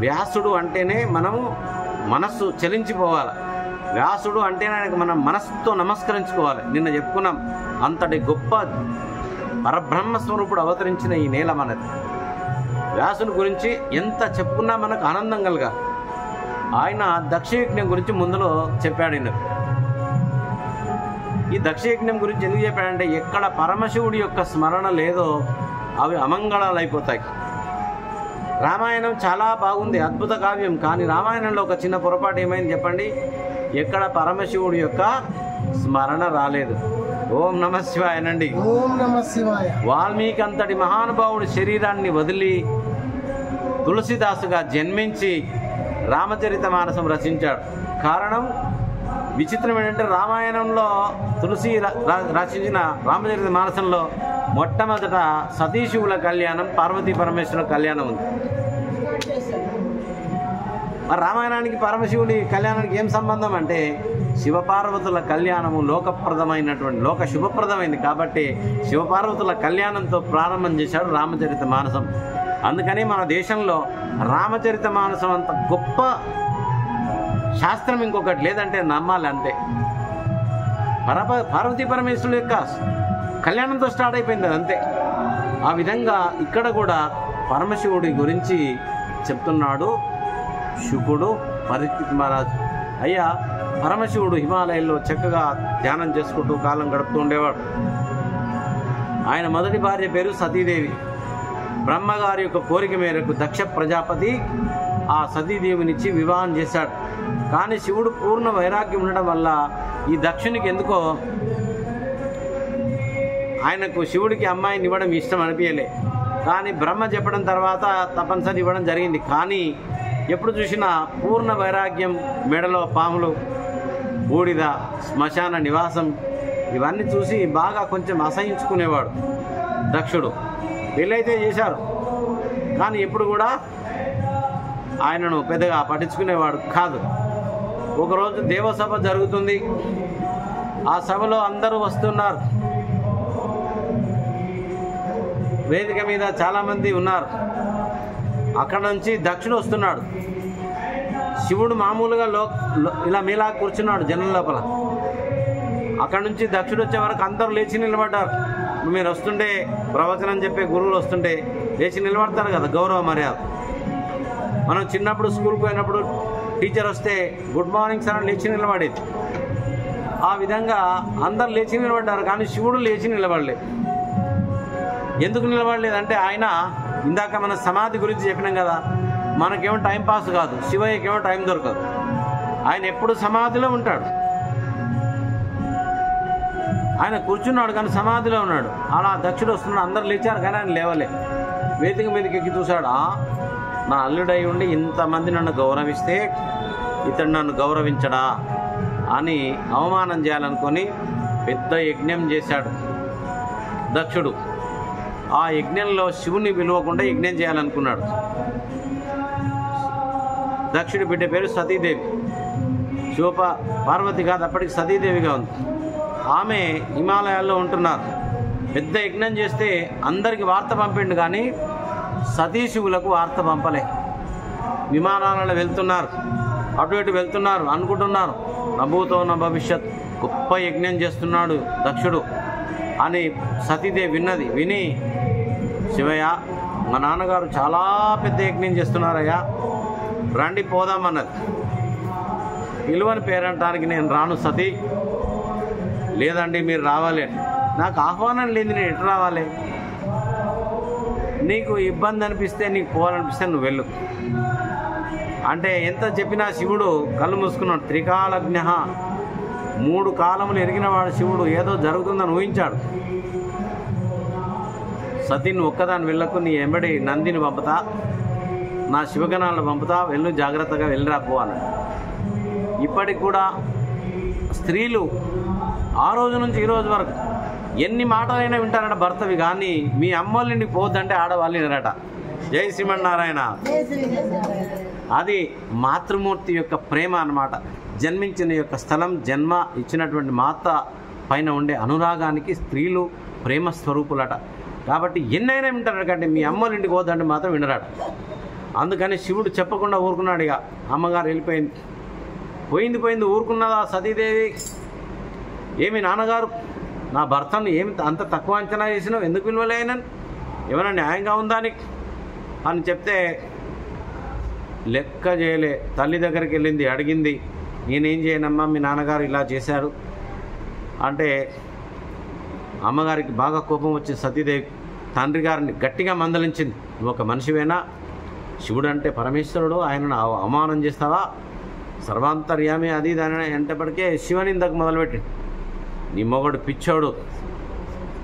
వ్యాసుడు అంటేనే మనము మనస్సు చలించిపోవాలి. వ్యాసుడు అంటేనే ఆయనకు మనం మనస్సుతో నమస్కరించుకోవాలి. నిన్న చెప్పుకున్నాం, అంతటి గొప్ప పరబ్రహ్మ స్వరూపుడు అవతరించిన ఈ నేల మనది. వ్యాసుని గురించి ఎంత చెప్పుకున్నా మనకు ఆనందం కలగా. ఆయన దక్షయజ్ఞం గురించి ముందులో చెప్పాడు. ఈ దక్షయజ్ఞం గురించి ఎందుకు చెప్పాడంటే ఎక్కడ పరమశివుడి యొక్క స్మరణ లేదో అవి అమంగళాలు అయిపోతాయి. రామాయణం చాలా బాగుంది, అద్భుత కావ్యం. కానీ రామాయణంలో ఒక చిన్న పొరపాటు ఏమైంది చెప్పండి? ఎక్కడ పరమశివుడి యొక్క స్మరణ రాలేదు. ఓం నమ శివాయనండి. ఓం నమ శివాయ. వాల్మీకి అంతటి మహానుభావుడి శరీరాన్ని వదిలి తులసిదాసుగా జన్మించి రామచరితమానసం రచించాడు. కారణం విచిత్రం ఏంటంటే రామాయణంలో తులసి రచించిన రామచరితమానసంలో మొట్టమొదట సతీశివుల కళ్యాణం, పార్వతీ పరమేశ్వరుల కళ్యాణం ఉంది. మరి రామాయణానికి పరమశివుడి కళ్యాణానికి ఏం సంబంధం అంటే శివపార్వతుల కళ్యాణము లోకప్రదమైనటువంటి లోక శుభప్రదమైంది కాబట్టి శివపార్వతుల కళ్యాణంతో ప్రారంభం చేశాడు రామచరితమానసం. అందుకని మన దేశంలో రామచరితమానసం అంత గొప్ప శాస్త్రం ఇంకొకటి లేదంటే నమ్మాలి అంతే. పార్వతీ పరమేశ్వరుల యొక్క కళ్యాణంతో స్టార్ట్ అయిపోయింది అది అంతే. ఆ విధంగా ఇక్కడ కూడా పరమశివుడి గురించి చెప్తున్నాడు శుకుడు పరీక్షిత్ మహారాజు. అయ్యా, పరమశివుడు హిమాలయాల్లో చక్కగా ధ్యానం చేసుకుంటూ కాలం గడుపుతూ ఉండేవాడు. ఆయన మొదటి భార్య పేరు సతీదేవి. బ్రహ్మగారి యొక్క కోరిక మేరకు దక్ష ప్రజాపతి ఆ సతీదేవినిచ్చి వివాహం చేశాడు. కానీ శివుడు పూర్ణ వైరాగ్యం ఉండడం వల్ల ఈ దక్షునికి ఎందుకో ఆయనకు శివుడికి అమ్మాయిని ఇవ్వడం ఇష్టం అనిపించలే. కానీ బ్రహ్మ చెప్పడం తర్వాత తప్పనిసరి ఇవ్వడం జరిగింది. కానీ ఎప్పుడు చూసినా పూర్ణ వైరాగ్యం, మెడలో పాములు, బూడిద, శ్మశాన నివాసం ఇవన్నీ చూసి బాగా కొంచెం అసహించుకునేవాడు దక్షుడు. పెళ్ళైతే చేశారు, కానీ ఎప్పుడు కూడా ఆయనను పెద్దగా పట్టించుకునేవాడు కాదు. ఒకరోజు దేవసభ జరుగుతుంది, ఆ సభలో అందరూ వస్తున్నారు, వేదిక మీద చాలామంది ఉన్నారు. అక్కడ నుంచి దక్షుడు వస్తున్నాడు. శివుడు మామూలుగా ఇలా మీలా కూర్చున్నాడు జనం లోపల. అక్కడ నుంచి దక్షుడు వచ్చే వరకు అందరూ లేచి నిలబడ్డారు. మీరు వస్తుంటే, ప్రవచనం చెప్పే గురువులు వస్తుంటే లేచి నిలబడతారు కదా, గౌరవ మర్యాద. మనం చిన్నప్పుడు స్కూల్కి పోయినప్పుడు టీచర్ వస్తే గుడ్ మార్నింగ్ సార్ అని లేచి నిలబడేది. ఆ విధంగా అందరు లేచి నిలబడ్డారు, కానీ శివుడు లేచి నిలబడలేదు. ఎందుకు నిలబడలేదంటే ఆయన ఇందాక మన సమాధి గురించి చెప్పినాం కదా, మనకేమో టైం పాస్ కాదు, శివయ్యకేమో టైం దొరకదు. ఆయన ఎప్పుడు సమాధిలో ఉంటాడు. ఆయన కూర్చున్నాడు కానీ సమాధిలో ఉన్నాడు. అలా దక్షుడు వస్తున్నాడు, అందరు లేచారు కానీ ఆయన లేవలే. వేదిక మీదకి ఎక్కి చూశాడు, నా అల్లుడై ఉండి ఇంతమంది నన్ను గౌరవిస్తే ఇతడు నన్ను గౌరవించడా అని అవమానం చేయాలనుకొని పెద్ద యజ్ఞం చేశాడు దక్షుడు. ఆ యజ్ఞంలో శివుని పిలవకుండా యజ్ఞం చేయాలనుకున్నాడు. దక్షుడి బిడ్డ పేరు సతీదేవి. పార్వతి కాదు, అప్పటికి సతీదేవిగా ఉంది. ఆమె హిమాలయాల్లో ఉంటున్నారు. పెద్ద యజ్ఞం చేస్తే అందరికి వార్త పంపిండు, కానీ సతీశివులకు వార్త పంపలే. విమానాలలో వెళ్తున్నారు, అటు ఇటు వెళ్తున్నారు, అనుకుంటున్నారు నభూతో నా భవిష్యత్, గొప్ప యజ్ఞం చేస్తున్నాడు దక్షుడు అని సతీదేవి విన్నది. విని, శివయ్య మా నాన్నగారు చాలా పెద్ద యజ్ఞం చేస్తున్నారయ్యా, రండి పోదామన్నది. పిలువని పేరంటానికి నేను రాను సతీ. లేదండి మీరు రావాలి. నాకు ఆహ్వానం లేదు, నేను ఎటు రావాలి? నీకు ఇబ్బంది అనిపిస్తే, నీకు పోవాలనిపిస్తే నువ్వు వెళ్ళు అంటే ఎంత చెప్పినా శివుడు కళ్ళు మూసుకున్నాడు. త్రికాలజ్ఞ, 3 కాలములు ఎరిగినవాడు శివుడు ఏదో జరుగుతుందని ఊహించాడు. సతీని ఒక్కదాన్ని వెళ్ళకు, నీ ఎంబడి నందిని పంపుతా, నా శివగణాలను పంపుతా, వెళ్ళు జాగ్రత్తగా వెళ్ళిరా పో అన్నాడు. ఇప్పటికి కూడా స్త్రీలు ఆ రోజు నుంచి ఈ రోజు వరకు ఎన్ని మాటలైనా వింటారట భర్తవి, కానీ మీ అమ్మోళ్ళ ఇంటికి పోద్దంటే ఆడవాళ్ళు వినరట. జై శ్రీమన్నారాయణ. అది మాతృమూర్తి యొక్క ప్రేమ అన్నమాట. జన్మించిన యొక్క స్థలం, జన్మ ఇచ్చినటువంటి మాత పైన ఉండే అనురాగానికి స్త్రీలు ప్రేమ స్వరూపులట. కాబట్టి ఎన్నైనా వింటారట, కంటే మీ అమ్మోళ్ళ ఇంటికి పోద్దంటే మాత్రం వినరట. అందుకని శివుడు చెప్పకుండా ఊరుకున్నాడు. ఇక అమ్మగారు వెళ్ళిపోయింది, పోయింది ఊరుకున్నదా సతీదేవి? ఏమి నాన్నగారు, నా భర్తను ఏమి అంత తక్కువ అంచనా చేసినావు, ఎందుకు విలువలేనని, ఏమైనా న్యాయంగా ఉందా అని చెప్తే లెక్క చేయలే. తల్లి దగ్గరికి వెళ్ళింది, అడిగింది, నేనేం చేయనమ్మా, మీ నాన్నగారు ఇలా చేశారు అంటే అమ్మగారికి బాగా కోపం వచ్చింది. సతీదేవి తండ్రి గారిని గట్టిగా మందలించింది. నువ్వు ఒక మనిషివేనా? శివుడు అంటే పరమేశ్వరుడు, ఆయనను అవమానం చేస్తావా? సర్వాంతర్యామి అది దాని ఎంటప్పటికే శివనిందకు మొదలుపెట్టింది. నీ మొగడు పిచ్చోడు,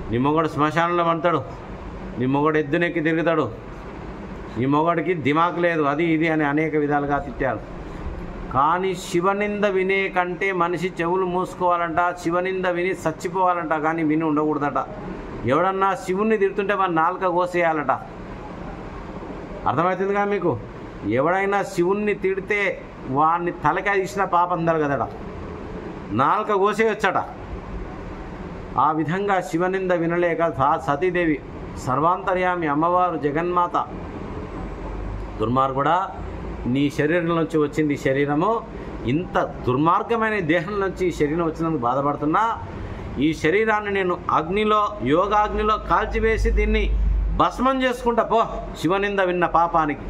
నీ మొగడు శ్మశానంలో పడతాడు, నీ మొగడు ఎద్దునెక్కి తిరుగుతాడు, నీ మొగడికి దిమాక్ లేదు, అది ఇది అని అనేక విధాలుగా తిట్టారు. కానీ శివనింద వినే కంటే మనిషి చెవులు మూసుకోవాలంట, శివనింద విని చచ్చిపోవాలంట, కానీ విని ఉండకూడదట. ఎవడన్నా శివుణ్ణి తిడుతుంటే మన నాలుక కోసేయాలట. అర్థమవుతుందిగా మీకు? ఎవడైనా శివుణ్ణి తిడితే వాడిని తలకాయ తీసిన పాపం కదట, నాలుక కోసేయొచ్చట. ఆ విధంగా శివనింద వినలేక సతీదేవి సర్వాంతర్యామి అమ్మవారు జగన్మాత, దుర్మార్గుడా, నీ శరీరం నుంచి వచ్చింది ఈ శరీరము, ఇంత దుర్మార్గమైన దేహం నుంచి ఈ శరీరం వచ్చినందుకు బాధపడుతున్నా, ఈ శరీరాన్ని నేను అగ్నిలో, యోగాగ్నిలో కాల్చివేసి దీన్ని భస్మం చేసుకుంటా పో, శివనింద విన్న పాపానికి.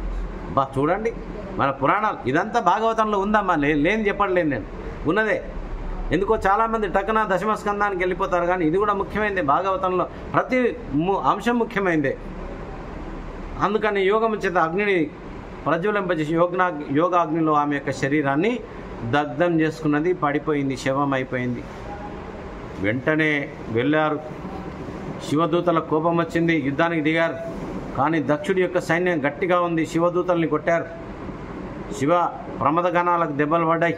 చూడండి మన పురాణాలు, ఇదంతా భాగవతంలో ఉందమ్మా, లేని చెప్పట్లేదు నేను, ఉన్నదే. ఎందుకో చాలామంది టక్కున దశమస్కందానికి వెళ్ళిపోతారు, కానీ ఇది కూడా ముఖ్యమైనదే. భాగవతంలో ప్రతి అంశం ముఖ్యమైనదే. అందుకని యోగం చేత అగ్నిని ప్రజ్వలింపజేసి యోగాగ్నిలో ఆమె యొక్క శరీరాన్ని దగ్ధం చేసుకున్నది, పడిపోయింది, శవం అయిపోయింది. వెంటనే వెళ్ళారు. శివదూతల కోపం వచ్చింది, యుద్ధానికి దిగారు. కానీ దక్షుడి యొక్క సైన్యం గట్టిగా ఉంది, శివదూతల్ని కొట్టారు. శివ ప్రమద గణాలకు దెబ్బలు పడ్డాయి.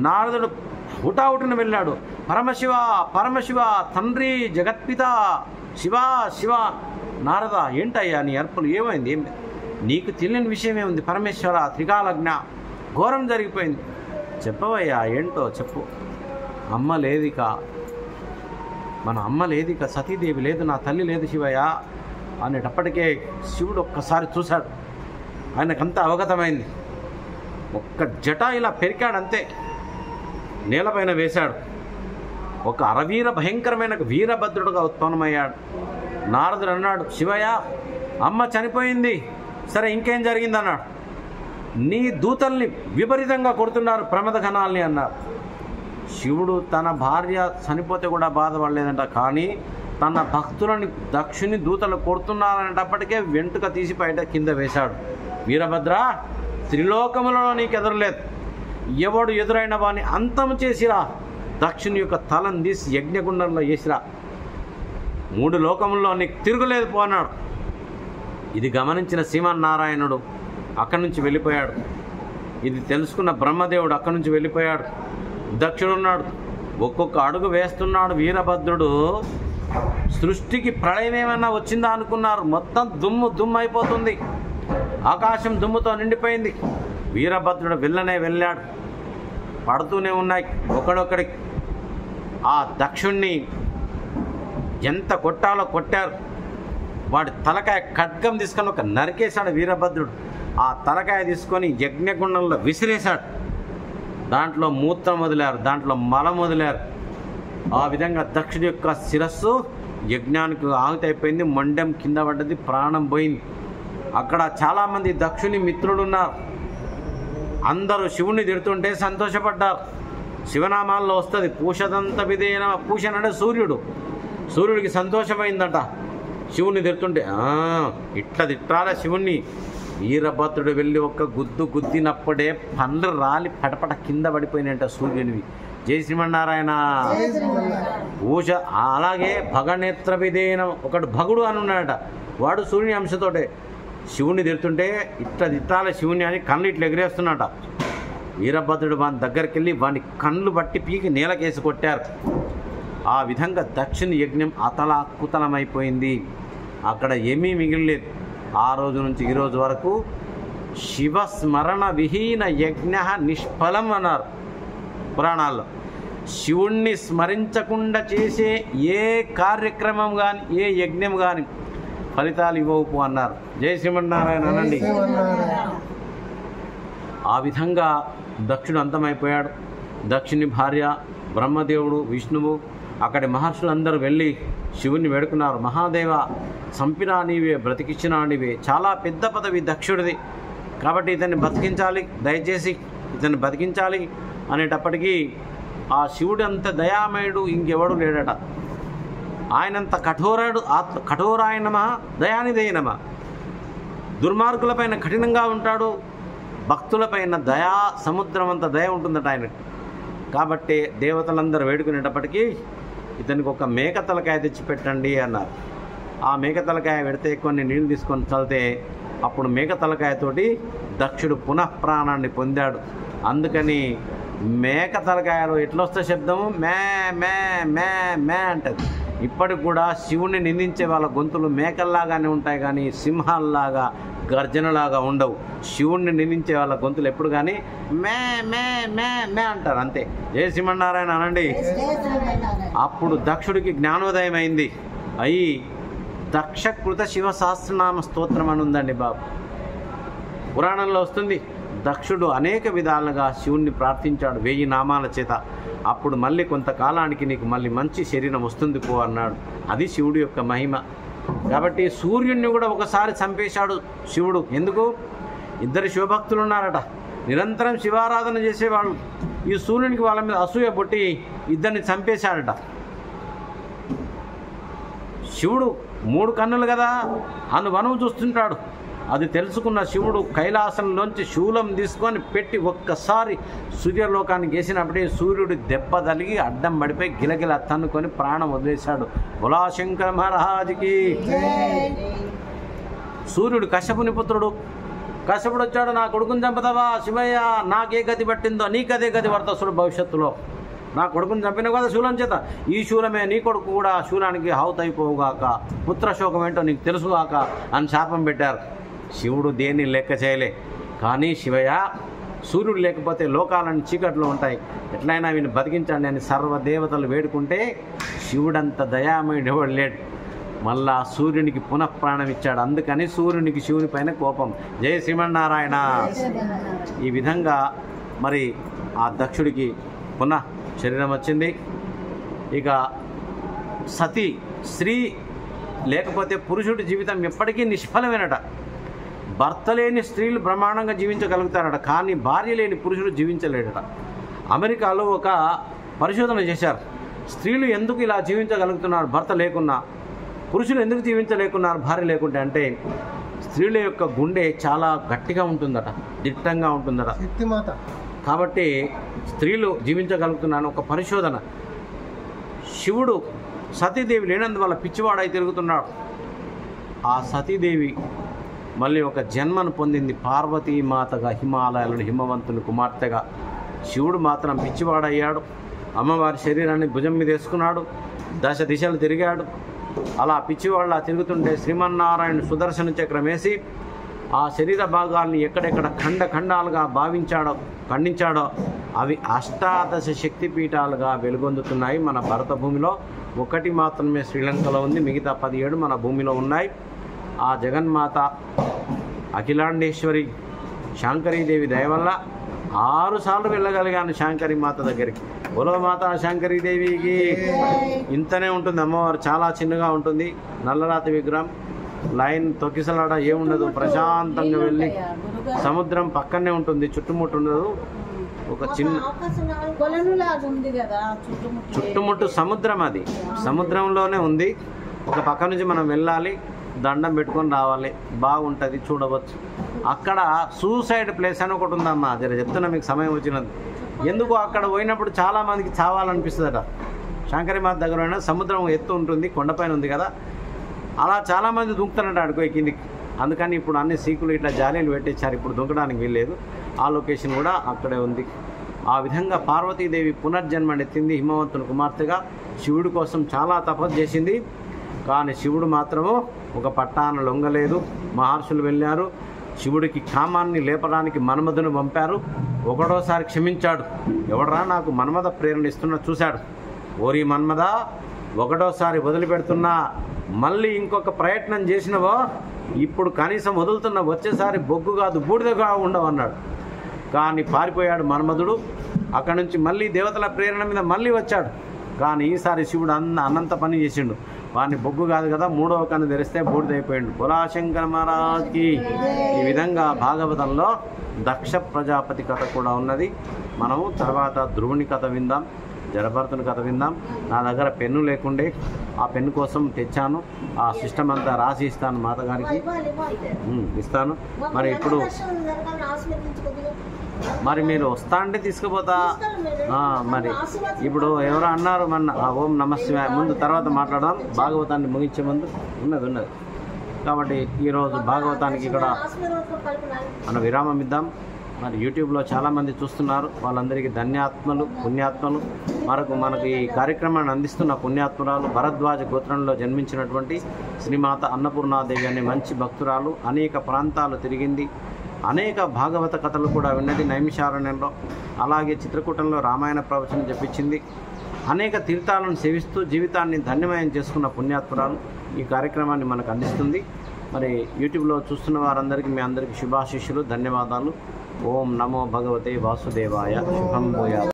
నారదుడు హుటాహుటిన వెళ్ళాడు. పరమశివ పరమశివ, తండ్రి జగత్పిత, శివ శివ నారద, ఏంటయ్యా నీ అర్పులు, ఏమైంది? నీకు తెలియని విషయం ఏముంది? పరమేశ్వర, త్రికాలజ్ఞ, ఘోరం జరిగిపోయింది. చెప్పవయ్యా, ఏంటో చెప్పు. అమ్మ లేదిక, మన అమ్మ లేదిక, సతీదేవి లేదు, నా తల్లి లేదు శివయ్య అనేటప్పటికే శివుడు ఒక్కసారి చూశాడు. ఆయనకంతా అవగతమైంది. ఒక్క జట ఇలా పెరికాడంతే, నేలపైన వేశాడు. ఒక అరవీర భయంకరమైన వీరభద్రుడుగా ఉత్పన్నమయ్యాడు. నారదుడు అన్నాడు, శివయ్య, అమ్మ చనిపోయింది, సరే ఇంకేం జరిగింది అన్నాడు. నీ దూతల్ని విపరీతంగా కొడుతున్నారు ప్రమదఘనాల్ని అన్నాడు. శివుడు తన భార్య చనిపోతే కూడా బాధపడలేదంట, కానీ తన భక్తులని దక్షుని దూతలు కొడుతున్నారనేటప్పటికే వెంటుక తీసి బయట కింద వేశాడు. వీరభద్ర, త్రిలోకములలో నీకు ఎదురులేదు, ఎవడు ఎదురైన వాడిని అంతం చేసిరా, దక్షుని యొక్క తలను తీసి యజ్ఞగుండంలో వేసిరా, 3 లోకముల్లో నీకు తిరుగులేదు పో అన్నాడు. ఇది గమనించిన శ్రీమన్నారాయణుడు అక్కడి నుంచి వెళ్ళిపోయాడు. ఇది తెలుసుకున్న బ్రహ్మదేవుడు అక్కడి నుంచి వెళ్ళిపోయాడు. దక్షుడున్నాడు, ఒక్కొక్క అడుగు వేస్తున్నాడు. వీరభద్రుడు సృష్టికి ప్రళయం ఏమైనా వచ్చిందా అనుకున్నారు. మొత్తం దుమ్ము అయిపోతుంది, ఆకాశం దుమ్ముతో నిండిపోయింది. వీరభద్రుడు వెళ్ళాడు, పడుతూనే ఉన్నాయి ఒకడొక్కడికి. ఆ దక్షుణ్ణి ఎంత కొట్టాలో కొట్టారు. వాడి తలకాయ ఖడ్గం తీసుకొని ఒక నరికేశాడు వీరభద్రుడు. ఆ తలకాయ తీసుకొని యజ్ఞగుండంలో విసిరేశాడు. దాంట్లో మూత్రం వదిలారు, దాంట్లో మలం వదిలారు. ఆ విధంగా దక్షుడి యొక్క శిరస్సు యజ్ఞానికి ఆహుతి అయిపోయింది. మొండెం కింద పడ్డది, ప్రాణం పోయింది. అక్కడ చాలామంది దక్షుని మిత్రులు ఉన్నారు. అందరూ శివుణ్ణి తిడుతుంటే సంతోషపడ్డారు. శివనామాల్లో వస్తుంది, పూషదంత విధేన, పూషణ అంటే సూర్యుడికి సంతోషమైందట శివుణ్ణి తిడుతుంటే. ఇట్లా తిట్టాల శివుణ్ణి. వీరభద్రుడు వెళ్ళి ఒక్క గుద్దినప్పుడే పండ్లు రాలి పటపట కింద పడిపోయినాయంట సూర్యునివి. జై శ్రీమన్నారాయణ. పూజ అలాగే భగనేత్ర విధేన, ఒకడు భగుడు అని ఉన్నాడట, వాడు సూర్యుని అంశతోటే శివుణ్ణి తిడుతుంటే ఇట్లా తిట్టాల శివుని అని కళ్ళు ఇట్లా ఎగిరేస్తున్నట. వీరభద్రుడు వాని దగ్గరికి వెళ్ళి వాని కళ్ళు బట్టి పీకి నేలకేసి కొట్టారు. ఆ విధంగా దక్షిణ యజ్ఞం అతలాకుతలమైపోయింది. అక్కడ ఏమీ మిగిలిలేదు. ఆ రోజు నుంచి ఈ రోజు వరకు శివస్మరణ విహీన యజ్ఞ నిష్ఫలం అన్నారు పురాణాల్లో. శివుణ్ణి స్మరించకుండా చేసే ఏ కార్యక్రమం కానీ, ఏ యజ్ఞం కానీ ఫలితాలు ఇవ్వవు అన్నారు. జై శ్రీమన్నారాయణ అనండి. ఆ విధంగా దక్షుడు అంతమైపోయాడు. దక్షుని భార్య బ్రహ్మదేవుడు, విష్ణువు, అక్కడి మహర్షులందరూ వెళ్ళి శివుని వేడుకున్నారు. మహాదేవ, చంపినా నీవే, బ్రతికిచ్చినా నీవే, చాలా పెద్ద పదవి దక్షుడిది, కాబట్టి ఇతన్ని బతికించాలి, దయచేసి ఇతన్ని బతికించాలి అనేటప్పటికీ ఆ శివుడు అంత దయామయుడు ఇంకెవడు లేడట. ఆయనంత కఠోరాయ నమః దయానిధేయ నమః. దుర్మార్గులపైన కఠినంగా ఉంటాడు, భక్తులపైన దయా సముద్రం అంత దయ ఉంటుందట ఆయన. కాబట్టి దేవతలందరూ వేడుకునేటప్పటికీ ఇతనికి ఒక మేక తలకాయ తెచ్చి పెట్టండి అన్నారు. ఆ మేక తలకాయ పెడితే కొన్ని నీళ్ళు తీసుకొని చల్లితే అప్పుడు మేక తలకాయతోటి దక్షుడు పునఃప్రాణాన్ని పొందాడు. అందుకని మేక తలకాయలో ఎట్లొస్తే శబ్దము మే మే మే మే అంటది. ఇప్పటికి కూడా శివుణ్ణి నిందించే వాళ్ళ గొంతులు మేకల్లాగానే ఉంటాయి, కానీ సింహాల్లాగా గర్జనలాగా ఉండవు. శివుణ్ణి నిందించే వాళ్ళ గొంతులు ఎప్పుడు కానీ మే మే మే మే అంటారు, అంతే. జై శ్రీమన్నారాయణ అనండి. అప్పుడు దక్షుడికి జ్ఞానోదయం అయింది. అయి దక్షకృత శివ సహస్రనామ స్తోత్రం అని ఉందండి బాబు, పురాణంలో వస్తుంది. దక్షుడు అనేక విధాలుగా శివుణ్ణి ప్రార్థించాడు 1000 నామాల చేత. అప్పుడు మళ్ళీ కొంతకాలానికి నీకు మళ్ళీ మంచి శరీరం వస్తుంది పో అన్నాడు. అది శివుడి యొక్క మహిమ. కాబట్టి సూర్యుడిని కూడా ఒకసారి చంపేశాడు శివుడు. ఎందుకు? 2 శివభక్తులు ఉన్నారట, నిరంతరం శివారాధన చేసేవాళ్ళు. ఈ సూర్యునికి వాళ్ళ మీద అసూయ పుట్టి 2 చంపేశాడట. శివుడు 3 కన్నులు కదా, అనువనువు చూస్తుంటాడు. అది తెలుసుకున్న శివుడు కైలాసంలోంచి శూలం తీసుకొని పెట్టి ఒక్కసారి సూర్యలోకానికి వేసినప్పుడే సూర్యుడు దెబ్బ తలిగి అడ్డం పడిపోయి గిలగిల తన్నుకొని ప్రాణం వదిలేశాడు. బులా శంకర మహారాజుకి. సూర్యుడు కశ్యపుని పుత్రుడు. కశ్యపుడు వచ్చాడు, నా కొడుకుని చంపుతావా శివయ్య, నాకే గతి పట్టిందో నీకదే గతి వర్తసుడు భవిష్యత్తులో నా కొడుకుని చంపిన కదా శూలం చేత, ఈ శూలమే నీ కొడుకు కూడా శూలానికి హావుతైపోవుగాక, పుత్రశోకం ఏంటో నీకు తెలుసుగాక అని శాపం పెట్టారు. శివుడు దేన్ని లెక్క చేయలే. కానీ శివయ్య, సూర్యుడు లేకపోతే లోకాలను చీకట్లో ఉంటాయి, ఎట్లయినా వీని బతికించండి అని సర్వదేవతలు వేడుకుంటే శివుడంత దయామయుడు ఎవడు లేడు. మళ్ళా సూర్యునికి పునఃప్రాణం ఇచ్చాడు. అందుకని సూర్యునికి శివుని పైన కోపం. జయ శ్రీమన్నారాయణ. ఈ విధంగా మరి ఆ దక్షుడికి పునః శరీరం వచ్చింది. ఇక సతీ, స్త్రీ లేకపోతే పురుషుడి జీవితం ఎప్పటికీ నిష్ఫలమేనట. భర్త లేని స్త్రీలు బ్రహ్మాండంగా జీవించగలుగుతారట, కానీ భార్య లేని పురుషుడు జీవించలేడట. అమెరికాలో ఒక పరిశోధన చేశారు. స్త్రీలు ఎందుకు ఇలా జీవించగలుగుతున్నారు భర్త లేకున్నా, పురుషులు ఎందుకు జీవించలేకున్నారు భార్య లేకుంటే అంటే స్త్రీల యొక్క గుండె చాలా గట్టిగా ఉంటుందట, దిట్టంగా ఉంటుందట. కాబట్టి స్త్రీలు జీవించగలుగుతున్నాను ఒక పరిశోధన. శివుడు సతీదేవి లేనందువల్ల పిచ్చివాడై తిరుగుతున్నాడు. ఆ సతీదేవి మళ్ళీ ఒక జన్మను పొందింది పార్వతీమాతగా, హిమాలయాలను హిమవంతుని కుమార్తెగా. శివుడు మాత్రం పిచ్చివాడయ్యాడు. అమ్మవారి శరీరాన్ని భుజం మీద వేసుకున్నాడు, దశ దిశలు తిరిగాడు. అలా పిచ్చివాళ్ళ తిరుగుతుంటే శ్రీమన్నారాయణ సుదర్శన చక్రం వేసి ఆ శరీర భాగాల్ని ఎక్కడెక్కడ ఖండాలుగా ఖండించాడో అవి అష్టాదశ శక్తిపీఠాలుగా వెలుగొందుతున్నాయి. మన భారత భూమిలో ఒకటి మాత్రమే శ్రీలంకలో ఉంది, మిగతా 17 మన భూమిలో ఉన్నాయి. ఆ జగన్మాత అఖిలాండేశ్వరి శాంకరీదేవి దయ వల్ల 6 సార్లు వెళ్ళగలిగాను శాంకరి మాత దగ్గరికి. బోలో మాత శాంకరీదేవికి. ఇంతనే ఉంటుంది అమ్మవారు, చాలా చిన్నగా ఉంటుంది. నల్లరాతి విగ్రహం, లైన్ తొక్కిసలాట ఏముండదు, ప్రశాంతంగా వెళ్ళి సముద్రం పక్కనే ఉంటుంది, చుట్టుముట్టు ఉండదు. ఒక చిన్న చుట్టుముట్టు సముద్రం, అది సముద్రంలోనే ఉంది. ఒక పక్క నుంచి మనం వెళ్ళాలి, దండం పెట్టుకొని రావాలి, బాగుంటుంది, చూడవచ్చు. అక్కడ సూసైడ్ ప్లేస్ అని ఒకటి ఉందమ్మా, జర చెప్తున్నా మీకు సమయం వచ్చినది. ఎందుకు అక్కడ పోయినప్పుడు చాలామందికి చావాలనిపిస్తుందట. శాంకరీమాత దగ్గర అయినా సముద్రం ఎత్తు ఉంటుంది, కొండపైన ఉంది కదా, అలా చాలామంది దుంకుతారంట అడుకోయి కిందికి. అందుకని ఇప్పుడు అన్ని సీకులు ఇట్లా జాలీలు పెట్టేశారు, ఇప్పుడు దుంకడానికి వీల్లేదు. ఆ లొకేషన్ కూడా అక్కడే ఉంది. ఆ విధంగా పార్వతీదేవి పునర్జన్మనెత్తింది హిమవంతుని కుమార్తెగా. శివుడి కోసం చాలా తపస్సు చేసింది, కానీ శివుడు మాత్రము ఒక పట్టాన లొంగలేదు. మహర్షులు వెళ్ళారు, శివుడికి కామాన్ని లేపడానికి మన్మధుని పంపారు. ఒకటోసారి క్షమించాడు. ఎవడరా నాకు మన్మథ ప్రేరణ ఇస్తున్నా చూశాడు. ఓరి మన్మథ, ఒకటోసారి వదిలిపెడుతున్నా, మళ్ళీ ఇంకొక ప్రయత్నం చేసినవో ఇప్పుడు కనీసం వదులుతున్నా, వచ్చేసారి బొగ్గు కాదు బూడిదగా ఉండవు అన్నాడు. కానీ పారిపోయాడు మన్మధుడు. అక్కడి నుంచి మళ్ళీ దేవతల ప్రేరణ మీద మళ్ళీ వచ్చాడు. కానీ ఈసారి శివుడు అన్నంత పని చేసిండు. వాడిని బొగ్గు కాదు కదా, 3వ కన్ను తెరిస్తే బూడిదైపోయిండు. బోలాశంకర మహారాజ్కి. ఈ విధంగా భాగవతంలో దక్ష ప్రజాపతి కథ కూడా ఉన్నది. మనము తర్వాత ధ్రువుని కథ విందాం, జలభరతుని కథ విందాం. నా దగ్గర పెన్ను లేకుండే, ఆ పెన్ను కోసం తెచ్చాను. ఆ సిస్టమ్ అంతా రాసి ఇస్తాను మాతగారికి, ఇస్తాను. మరి ఇప్పుడు మరి మీరు వస్తా అంటే తీసుకుపోతా. మరి ఇప్పుడు ఎవరో అన్నారు మన ఓం నమశివాయ ముందు, తర్వాత మాట్లాడదాం. భాగవతాన్ని ముగించే ముందు ఉన్నది. కాబట్టి ఈరోజు భాగవతానికి ఇక్కడ మనం విరామం ఇద్దాం. మరి యూట్యూబ్లో చాలామంది చూస్తున్నారు, వాళ్ళందరికీ ధన్యాత్మలు, పుణ్యాత్మలు. మనకు ఈ కార్యక్రమాన్ని అందిస్తున్న పుణ్యాత్మురాలు భరద్వాజ గోత్రంలో జన్మించినటువంటి శ్రీమాత అన్నపూర్ణాదేవి అనే మంచి భక్తురాలు. అనేక ప్రాంతాలు తిరిగింది, అనేక భాగవత కథలు కూడా విన్నది నైమిషారణ్యంలో. అలాగే చిత్రకూటంలో రామాయణ ప్రవచనం చెప్పించింది. అనేక తీర్థాలను సేవిస్తూ జీవితాన్ని ధన్యమయం చేసుకున్న పుణ్యాత్మురాలు ఈ కార్యక్రమాన్ని మనకు అందిస్తుంది. మరి యూట్యూబ్లో చూస్తున్న వారందరికీ మీ అందరికీ శుభాశీస్సులు, ధన్యవాదాలు. ఓం నమో భగవతే వాసుదేవాయ. శుభం భూయాత్.